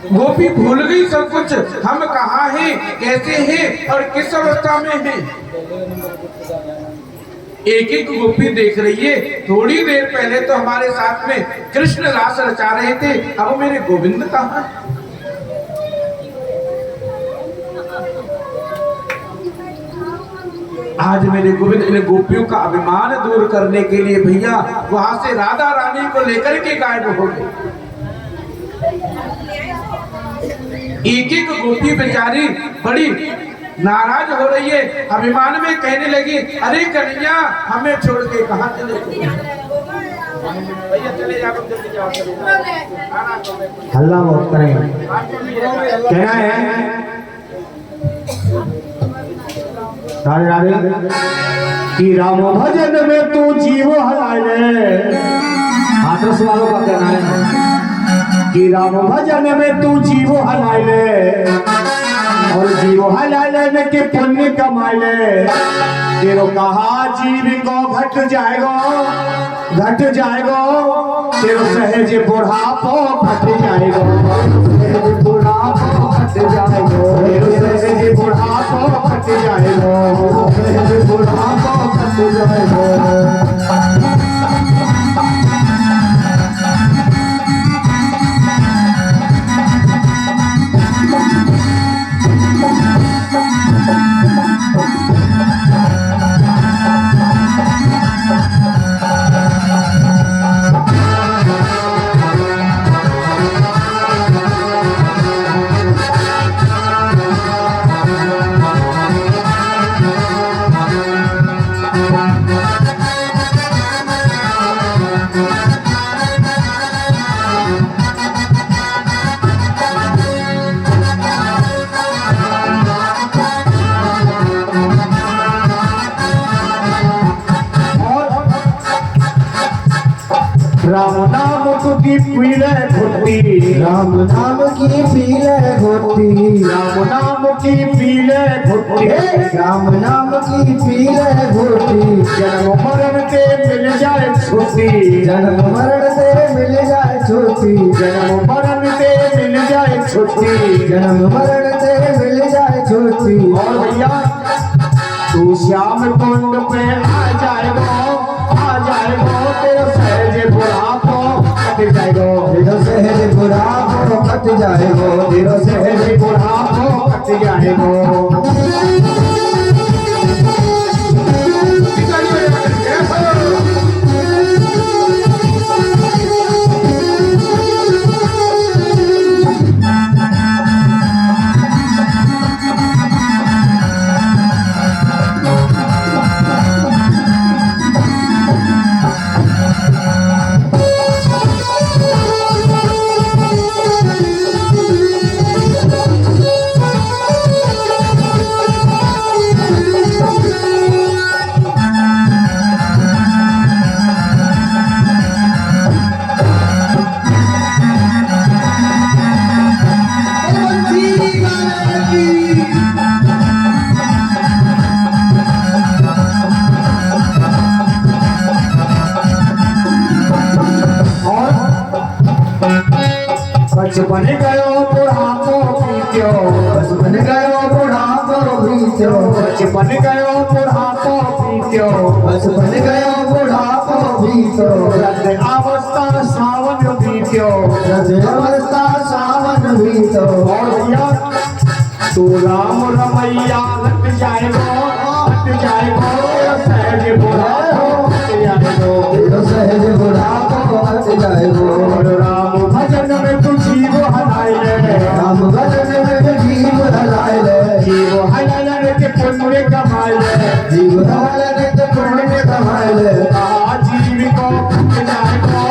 गोपी भूल गई सब कुछ, हम कहाँ हैं, कैसे हैं और किस अवस्था में हैं। एक एक गोपी देख रही है। थोड़ी देर पहले तो हमारे साथ में कृष्ण रास रचा रहे थे, अब मेरे गोविंद कहाँ है। आज मेरे गोविंद इन गोपियों का अभिमान दूर करने के लिए भैया वहां से राधा रानी को लेकर के गायब हो गए। एक एक गोपी बेचारी बड़ी नाराज हो रही है, अभिमान में कहने लगी, अरे कन्हैया हमें छोड़ के कहाँ चले भैया, चले जाओ जल्दी जाओ। हल्ला बहुत करेंगे, कहना है राधे राधे कि राम भजन में तू जीव हलाए। हाथरस वालों का कहना है कि राम भजन में तू जीव हलाए, और जीव हलाने के पुण्य कमाए। तेरो कहा जीव को घट जाएगा, घट जाएगा, तेरो सहज बुढ़ापो घट जाएगा, सहज बुढ़ापो घट जाएगा, तेरो सहज बुढ़ापो घट जाएगा, सहज बुढ़ापो घट जाएगा। राम नाम की पीले घोटी, राम नाम की पीले घोटी, राम नाम की पीले घोटी, राम नाम की पीले घोटी। जन्म मरण से मिल जाए छुट्टी, जन्म मरण से मिल जाए छुट्टी, जन्म मरण से मिल जाए छुट्टी, जन्म मरण से मिल जाए छुट्टी। और भैया तू श्याम कुंड पे आ जाएगा, आ जाएगा, तेरा सहज बुढ़ापो कट जाएगा, तेरा सहज बुढ़ापो कट जाएगो, तेरो सहज बुढ़ापो कट जाएगो। बचपन गयो बुढ़ापो बीत्यो, बचपन गयो बुढ़ापो बीत्यो, बचपन गयो बुढ़ापो बीत्यो, बचपन गयो बुढ़ापो बीत्यो। रत अवस्था सावन बीत्यो, रत अवस्था सावन बीत्यो। और तू राम रमैया लट जाएगो, लट जाएगो, सहज बुढ़ापो हट जाएगो, सहज बुढ़ापो हट जाएगो। और राम भजन में तू जीव हलाए ले, राम भजन में तू जीव हलाए ले, जीव हलाए के पुण्य कमाए ले, जीव हलाए के पुण्य कमाए ले। जीव को हट जाएगो,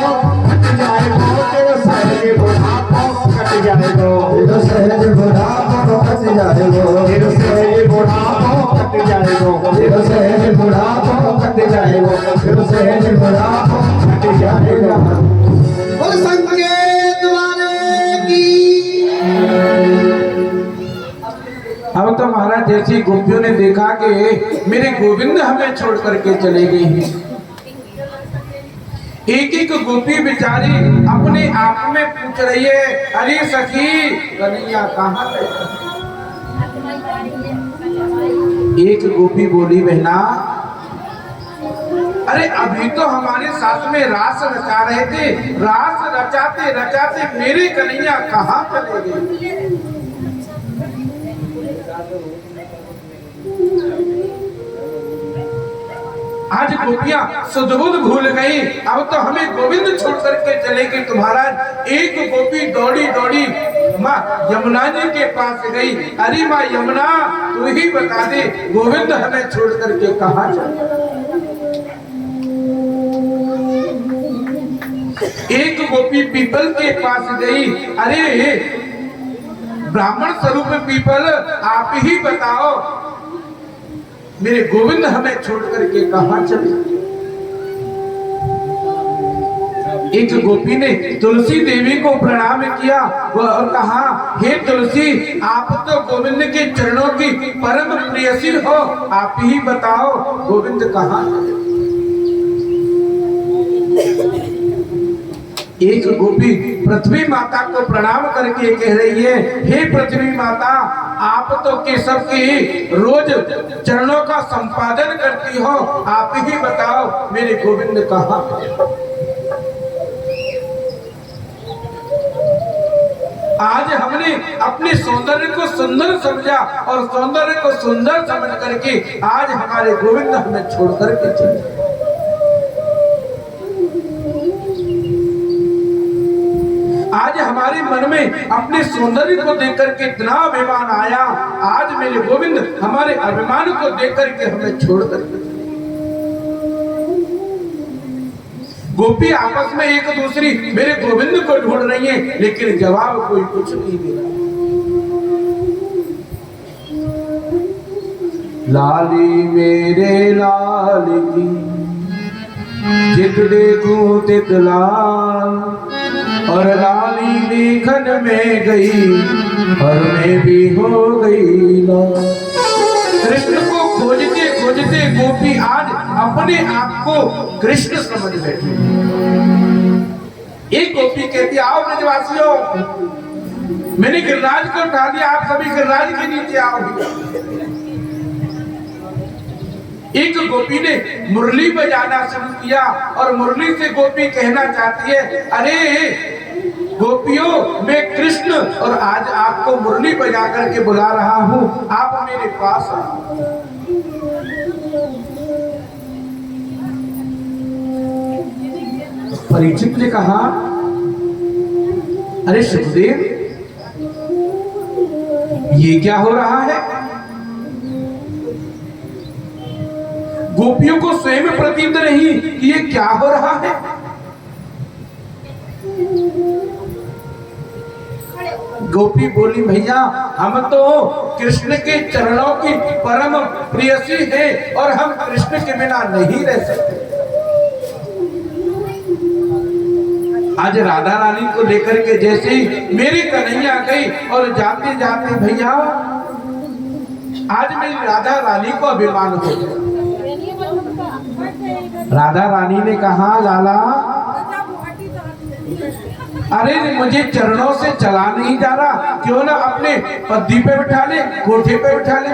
तेरा सहज बुढ़ापो कट जाएगो, तेरा सहज बुढ़ापो कट जाएगो, तेरा सहज बुढ़ापो कट जाएगो, तेरा सहज बुढ़ापो कट जाएगो, तेरा सहज बुढ़ापो कट जाएगा। बोल संकेत वाले की। अब तो महाराज जैसी गोपियों ने देखा कि मेरे गोविंद हमें छोड़ करके चले गए हैं। एक एक गोपी बेचारी अपने आप में पूछ रही है, अरे सखी कन्हैया कहाँ गए? एक गोपी बोली, बहना अरे अभी तो हमारे साथ में रास रचा रहे थे, रास रचाते रचाते मेरे कन्हैया कहाँ चले गए? आज गोपियां सुधबुध भूल गई, अब तो हमें गोविंद छोड़ करके चले गए। तुम्हारा एक गोपी दौड़ी दौड़ी माँ यमुना जी के पास गई, अरे माँ यमुना तू ही बता दे गोविंद हमें छोड़ करके कहाँ चले? एक गोपी पीपल के पास गई, अरे ब्राह्मण स्वरूप पीपल आप ही बताओ मेरे गोविंद हमें छोड़ करके कहाँ चले? एक गोपी ने तुलसी देवी को प्रणाम किया और कहा, हे तुलसी आप तो गोविंद के चरणों की परम प्रियसी हो, आप ही बताओ गोविंद कहाँ चले? एक गोपी पृथ्वी माता को प्रणाम करके कह रही है, हे पृथ्वी माता आप तो केशव की रोज चरणों का संपादन करती हो, आप ही बताओ मेरे गोविंद कहाँ? आज हमने अपने सौंदर्य को सुंदर समझा और सौंदर्य को सुंदर समझ करके आज हमारे गोविंद हमें छोड़ करके चले। आज हमारे मन में अपने सौंदर्य को देख करके इतना अभिमान आया, आज मेरे गोविंद हमारे अभिमान को देख करके हमें छोड़ करके। गोपी आपस में एक दूसरी मेरे गोविंद को ढूंढ रही है, लेकिन जवाब कोई कुछ नहीं दे रहा। लाली मेरे लाल की जित देखूं तित लाल, और लाली देखन में गई और मैं भी हो गई लाल। कृष्ण को खोजते खोजते गोपी आज अपने आप को कृष्ण समझ बैठी। एक गोपी कहती, आओ ब्रजवासियों, मैंने गिरिराज को उठा दिया, आप सभी गिरिराज के नीचे आओ। एक गोपी ने मुरली बजाना शुरू किया और मुरली से गोपी कहना चाहती है, अरे गोपियों मैं कृष्ण और आज आपको मुरली बजा करके बुला रहा हूं, आप मेरे पास आओ। परीक्षित ने कहा, अरे सुखदेव ये क्या हो रहा है? गोपियों को स्वयं प्रतीत नहीं कि ये क्या हो रहा है। गोपी बोली, भैया हम तो कृष्ण के चरणों की परम प्रियसी है और हम कृष्ण के बिना नहीं रह सकते। आज राधा रानी को लेकर के जैसे ही मेरी कन्हैया गई और जाते जाते भैया आज मेरी राधा रानी को अभिमान हो गया। राधा रानी ने कहा, लाला अरे मुझे चरणों से चला नहीं जा रहा, क्यों ना अपने पद्दी पे बिठा ले, कोठे पे बिठा ले।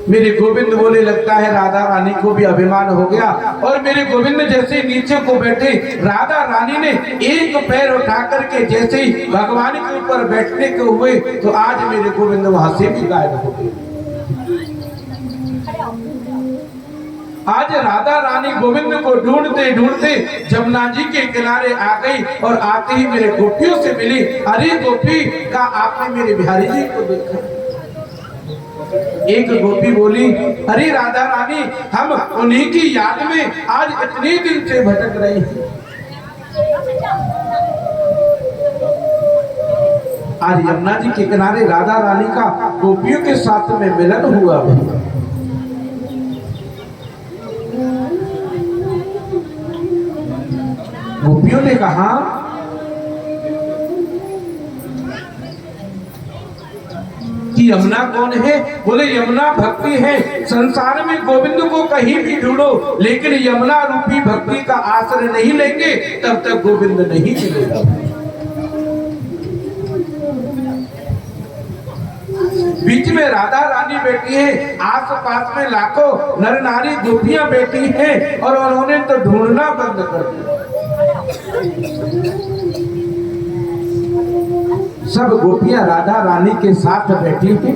मेरे गोविंद बोले, लगता है राधा रानी को भी अभिमान हो गया। और मेरे गोविंद जैसे नीचे को बैठे, राधा रानी ने एक पैर उठा करके जैसे ही भगवान के ऊपर बैठने के हुए तो आज मेरे गोविंद वहां से भी गायब हो गए। आज राधा रानी गोविंद को ढूंढते ढूंढते जमुना जी के किनारे आ गई और आते ही मेरे गोपियों से मिली। अरे गोपी का आपने मेरे बिहारी जी को देखा? एक गोपी बोली, अरे राधा रानी हम उन्हीं की याद में आज इतने दिन से भटक रहे हैं। आज यमुना जी के किनारे राधा रानी का गोपियों के साथ में मिलन हुआ। गोपियों ने कहा, कि यमुना कौन है? बोले यमुना भक्ति है। संसार में गोविंद को कहीं भी ढूंढो, लेकिन यमुना रूपी भक्ति का आश्रय नहीं लेंगे तब तक गोविंद नहीं मिलेगा। बीच में राधा रानी बैठी है, आस पास में लाखों नर नारी गोपियां बैठी हैं और उन्होंने तो ढूंढना बंद कर दिया। सब गोपियां राधा रानी के साथ बैठी थी।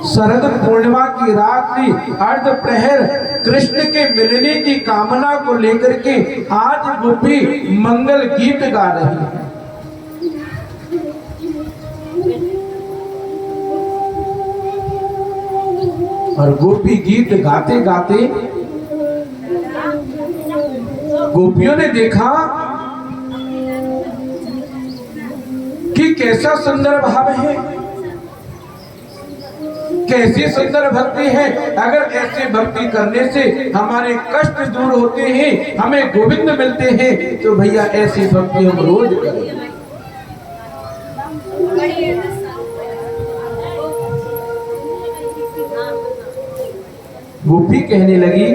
शरद पूर्णिमा की रात थी, अर्ध प्रहर कृष्ण के मिलने की कामना को लेकर के आज गोपी मंगल गीत गा रही है। और गोपी गीत गाते गाते गोपियों ने देखा कि कैसा सुंदर भाव है, कैसी सुंदर भक्ति है। अगर ऐसी भक्ति करने से हमारे कष्ट दूर होते हैं, हमें गोविंद मिलते हैं, तो भैया ऐसी भक्ति हम रोज करें। गोपी कहने लगी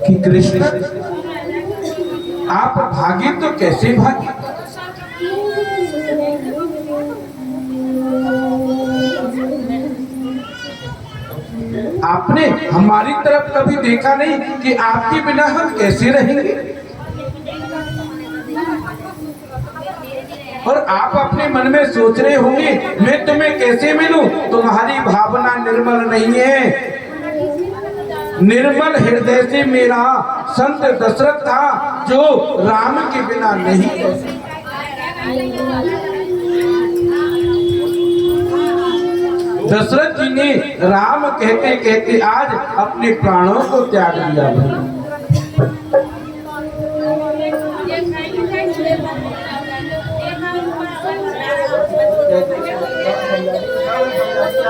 कि कृष्ण आप भागे तो कैसे भागे? आपने हमारी तरफ कभी देखा नहीं कि आपके बिना हम कैसे रहेंगे? और आप अपने मन में सोच रहे होंगे मैं तुम्हें कैसे मिलूं? तुम्हारी भावना निर्मल नहीं है। निर्मल हृदय से मेरा संत दशरथ था जो राम के बिना नहीं रह सकता। दशरथ जी ने राम कहते कहते आज अपने प्राणों को त्याग दिया।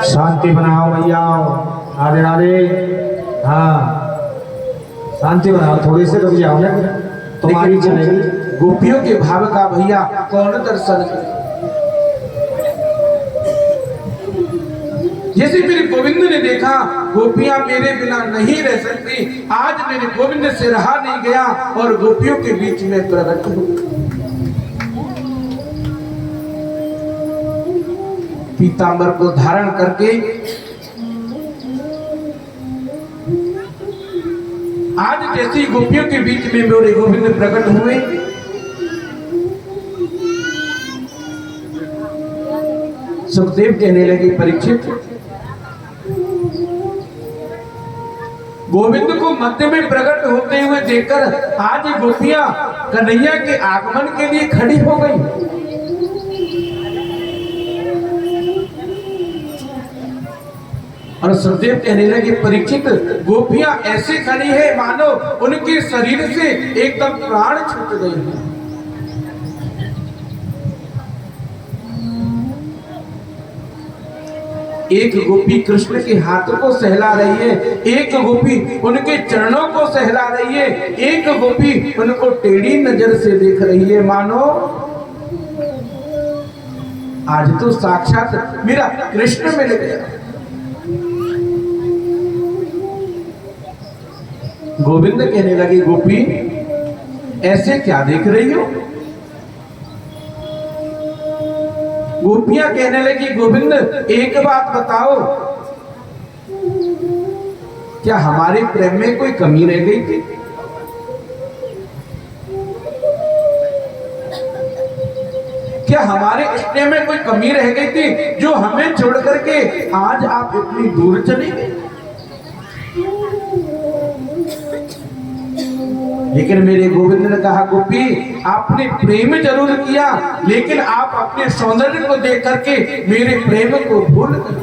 शांति बनाओ भैया, राधे राधे। हाँ शांति बनाओ, थोड़ी से रुक जाओ ना, तुम्हारी चलेगी। गोपियों के भाव का भैया कौन दर्शन करे? जैसे मेरे गोविंद ने देखा गोपियां मेरे बिना नहीं रह सकती, आज मेरे गोविंद से रहा नहीं गया और गोपियों के बीच में प्रकट हो। पीतांबर को धारण करके आज जैसी गोपियों के बीच में मेरे गोविंद प्रकट हुए, सुखदेव कहने लगे परीक्षित, गोविंद को मध्य में प्रकट होते हुए देखकर आज गोपियां कन्हैया के आगमन के लिए खड़ी हो गई। और सुखदेव कहने लगे परीक्षित, गोपियां ऐसे खड़ी है मानो उनके शरीर से एकदम प्राण छूट गए हैं। एक गोपी कृष्ण के हाथों को सहला रही है, एक गोपी उनके चरणों को सहला रही है, एक गोपी उनको टेढ़ी नजर से देख रही है, मानो आज तो साक्षात मेरा कृष्ण मिल गया। गोविंद कहने लगे गोपी ऐसे क्या देख रही हो? गोपियां कहने लगी गोविंद एक बात बताओ, क्या हमारे प्रेम में कोई कमी रह गई थी? क्या हमारे स्नेह में कोई कमी रह गई थी जो हमें छोड़ करके आज आप इतनी दूर चली गई? लेकिन मेरे गोविंद ने कहा गोपी आपने प्रेम जरूर किया, लेकिन आप अपने सौंदर्य को देख करके मेरे प्रेम को भूल गए।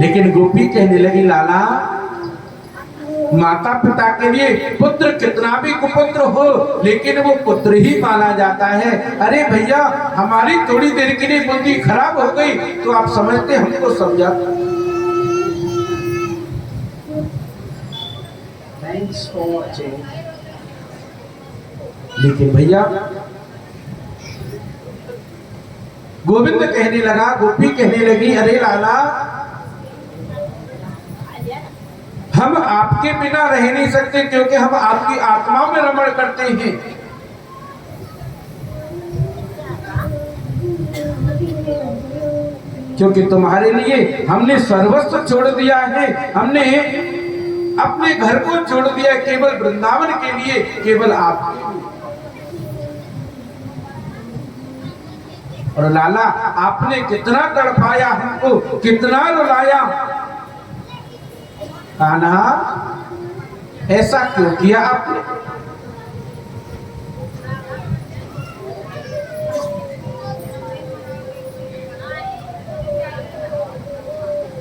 लेकिन गोपी कहने लगी लाला, माता पिता के लिए पुत्र कितना भी कुपुत्र हो लेकिन वो पुत्र ही माना जाता है। अरे भैया हमारी थोड़ी देर के लिए बुद्धि खराब हो गई तो आप समझते हमको समझा। Thanks for watching. लेकिन भैया गोविंद कहने लगा, गोपी कहने लगी अरे लाला हम आपके बिना रह नहीं सकते क्योंकि हम आपकी आत्मा में रमण करते हैं। क्योंकि तुम्हारे लिए हमने सर्वस्व छोड़ दिया है, हमने अपने घर को छोड़ दिया केवल वृंदावन के लिए, केवल आपके लिए। और लाला आपने कितना तड़पाया हमको, कितना रुलाया। कान्हा ऐसा क्यों किया आपने?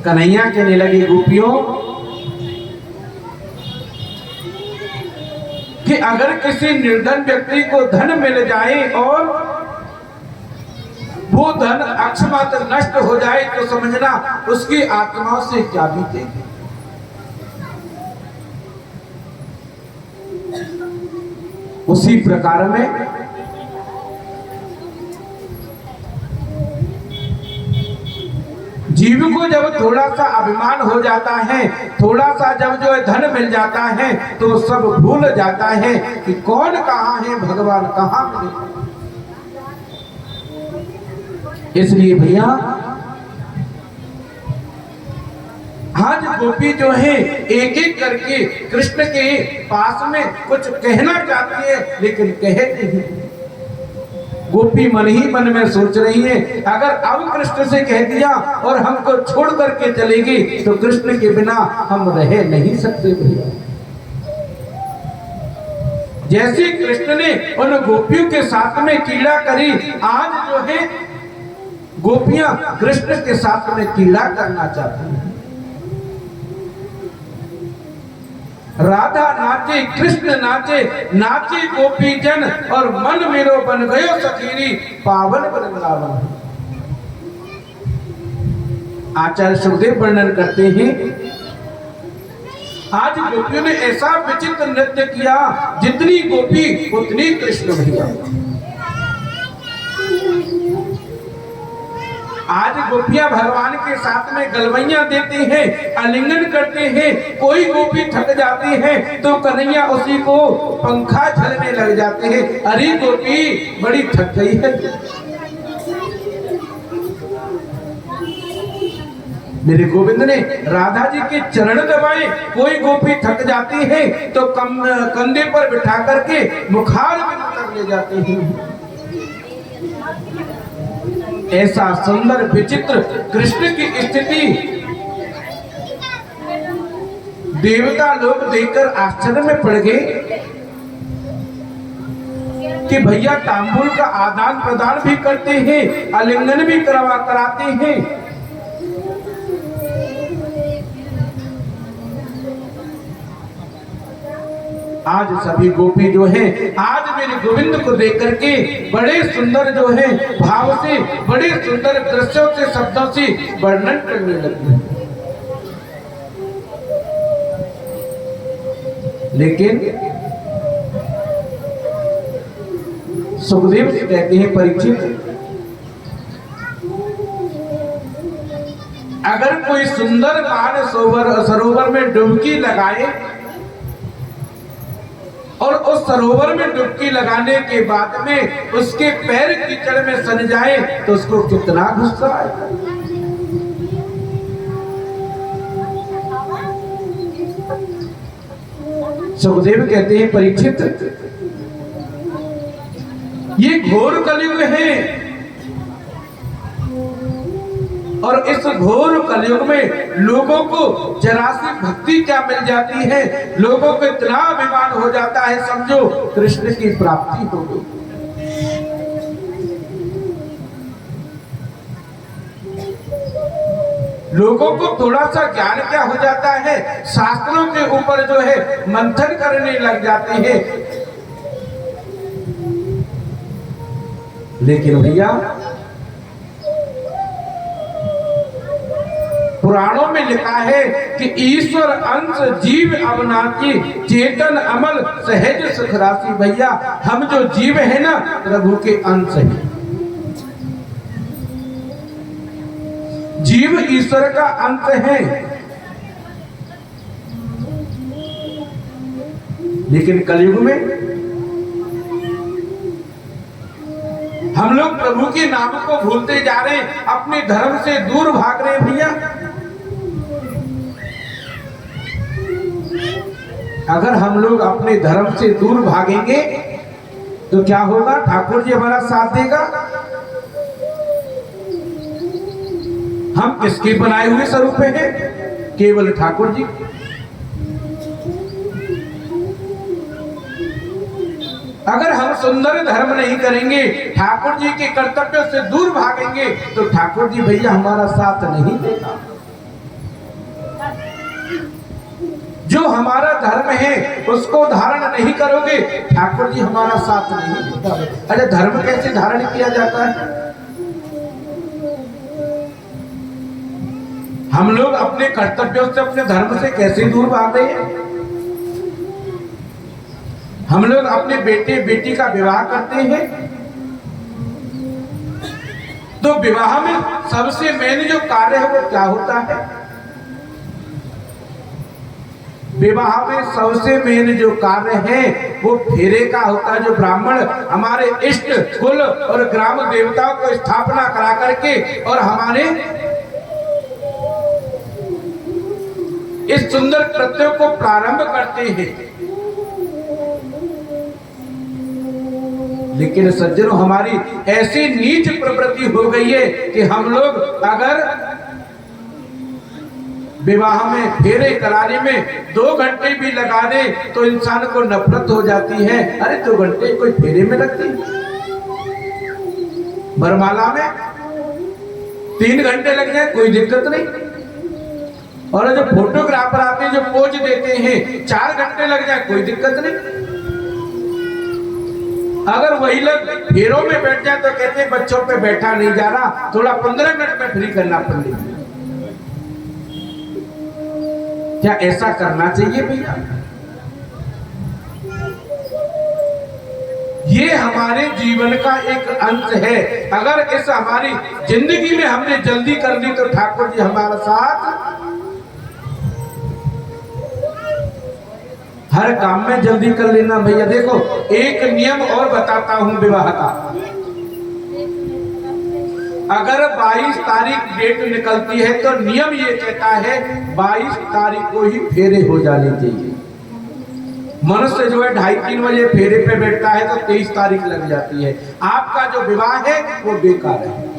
कन्हैया कहने लगी गोपियों कि अगर किसी निर्धन व्यक्ति को धन मिल जाए और वो धन अक्षमात्र नष्ट हो जाए तो समझना उसकी आत्मा से क्या बीतेगी। उसी प्रकार में जीव को जब थोड़ा सा अभिमान हो जाता है, थोड़ा सा जब जो है धन मिल जाता है तो सब भूल जाता है कि कौन कहाँ है, भगवान कहाँ मिले। इसलिए भैया आज गोपी जो है एक एक करके कृष्ण के पास में कुछ कहना चाहती है लेकिन कहे नहीं। गोपी मन ही मन में सोच रही है अगर अब कृष्ण से कह दिया और हमको छोड़ करके चलेगी तो कृष्ण के बिना हम रह नहीं सकते भैया। जैसे कृष्ण ने उन गोपियों के साथ में कीड़ा करी, आज जो है गोपियां कृष्ण के साथ में कीड़ा करना चाहती हैं। राधा नाचे कृष्ण नाचे, नाचे गोपी जन और मन मेरो बन गयो सखीरी पावन वृंदावन। आचार्य सुखदेव वर्णन करते हैं आज गोपियों ने ऐसा विचित्र नृत्य किया, जितनी गोपी उतनी कृष्ण भैया। आज गोपियां भगवान के साथ में गलवैया देते हैं, आलिंगन करते हैं। कोई गोपी थक जाती है तो कन्हैया उसी को पंखा झलने लग जाते हैं। अरे गोपी बड़ी थक गई है। मेरे गोविंद ने राधा जी के चरण दबाए। कोई गोपी थक जाती है तो कंधे पर बिठा करके मुखार में उतर ले जाते हैं। ऐसा सुंदर विचित्र कृष्ण की स्थिति देवता लोग देखकर आश्चर्य में पड़ गए कि भैया तांबूल का आदान प्रदान भी करते हैं, आलिंगन भी कराते हैं। आज सभी गोपी जो हैं आज मेरे गोविंद को देख करके बड़े सुंदर जो है भाव से, बड़े सुंदर दृश्यों से, शब्दों से वर्णन करने लगे। लेकिन सुखदेव से कहते हैं, परीक्षित, अगर कोई सुंदर मान सरोवर में डुबकी लगाए और उस सरोवर में डुबकी लगाने के बाद में उसके पैर कीचड़ में सन जाए तो उसको कितना गुस्सा आएगा। सुखदेव कहते हैं, परीक्षित, ये घोर कलयुग है और इस घोर कलयुग में लोगों को जरा सी भक्ति क्या मिल जाती है, लोगों को इतना अभिमान हो जाता है, समझो कृष्ण की प्राप्ति हो गई। लोगों को थोड़ा सा ज्ञान क्या हो जाता है, शास्त्रों के ऊपर जो है मंथन करने लग जाते हैं। लेकिन भैया पुराणों में लिखा है कि ईश्वर अंश जीव अवनाची, चेतन अमल सहज सुख राशि। भैया हम जो जीव है ना, प्रभु के अंश है। जीव ईश्वर का अंश है। लेकिन कलयुग में हम लोग प्रभु के नाम को भूलते जा रहे हैं, अपने धर्म से दूर भाग रहे हैं। भैया अगर हम लोग अपने धर्म से दूर भागेंगे तो क्या होगा? ठाकुर जी हमारा साथ देगा? हम किसके बनाए हुए स्वरूप हैं? केवल ठाकुर जी। अगर हम सुंदर धर्म नहीं करेंगे, ठाकुर जी के कर्तव्यों से दूर भागेंगे तो ठाकुर जी भैया हमारा साथ नहीं देगा। जो हमारा धर्म है उसको धारण नहीं करोगे, ठाकुर जी हमारा साथ नहीं देगा। अरे धर्म कैसे धारण किया जाता है? हम लोग अपने कर्तव्यों से, अपने धर्म से कैसे दूर भाग रहे हैं? हम लोग अपने बेटे बेटी का विवाह करते हैं तो विवाह में सबसे मेन जो कार्य है वो क्या होता है? विवाह में सबसे मेन जो कार्य है वो फेरे का होता है। जो ब्राह्मण हमारे इष्ट कुल और ग्राम देवताओं को स्थापना करा करके और हमारे इस सुंदर कृत्यों को प्रारंभ करते हैं। लेकिन सज्जनों, हमारी ऐसी नीच प्रवृत्ति हो गई है कि हम लोग अगर विवाह में फेरे कराने में 2 घंटे भी लगा दे तो इंसान को नफरत हो जाती है। अरे 2 घंटे कोई फेरे में लगती है? बरमाला में 3 घंटे लग जाए कोई दिक्कत नहीं। और जो फोटोग्राफर आते हैं जो पोज देते हैं 4 घंटे लग जाए कोई दिक्कत नहीं। अगर वही लोग फेरों में बैठ जाए तो कहते हैं बच्चों पे बैठा नहीं जा रहा, थोड़ा 15 मिनट में फ्री करना पड़ेगा। क्या ऐसा करना चाहिए भैया? ये हमारे जीवन का एक अंश है। अगर इस हमारी जिंदगी में हमने जल्दी कर ली तो ठाकुर जी हमारा साथ हर काम में जल्दी कर लेना। भैया देखो, एक नियम और बताता हूं विवाह का। अगर 22 तारीख डेट निकलती है तो नियम ये कहता है 22 तारीख को ही फेरे हो जाने चाहिए। मनुष्य जो है 2:30-3 बजे फेरे पे बैठता है तो 23 तारीख लग जाती है। आपका जो विवाह है वो बेकार है।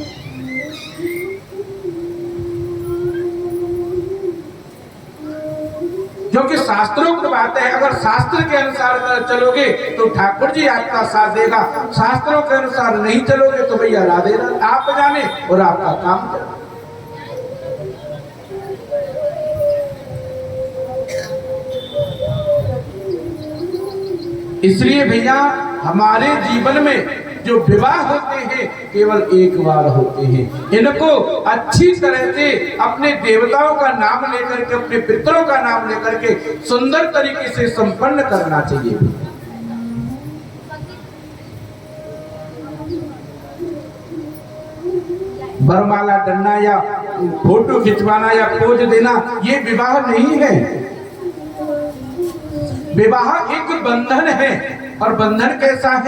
क्योंकि शास्त्रोक्त बात है, अगर शास्त्र के अनुसार चलोगे तो ठाकुर जी आपका साथ देगा, शास्त्रों के अनुसार नहीं चलोगे तो भैया राधे आप जाने और आपका काम जाने। इसलिए भैया हमारे जीवन में जो विवाह होते हैं केवल एक बार होते हैं। इनको अच्छी तरह से अपने देवताओं का नाम लेकर के, अपने पितरों का नाम लेकर के सुंदर तरीके से संपन्न करना चाहिए। बरमाला डरना या फोटो खिंचवाना या पोज देना ये विवाह नहीं है। विवाह एक बंधन है, और बंधन कैसा है?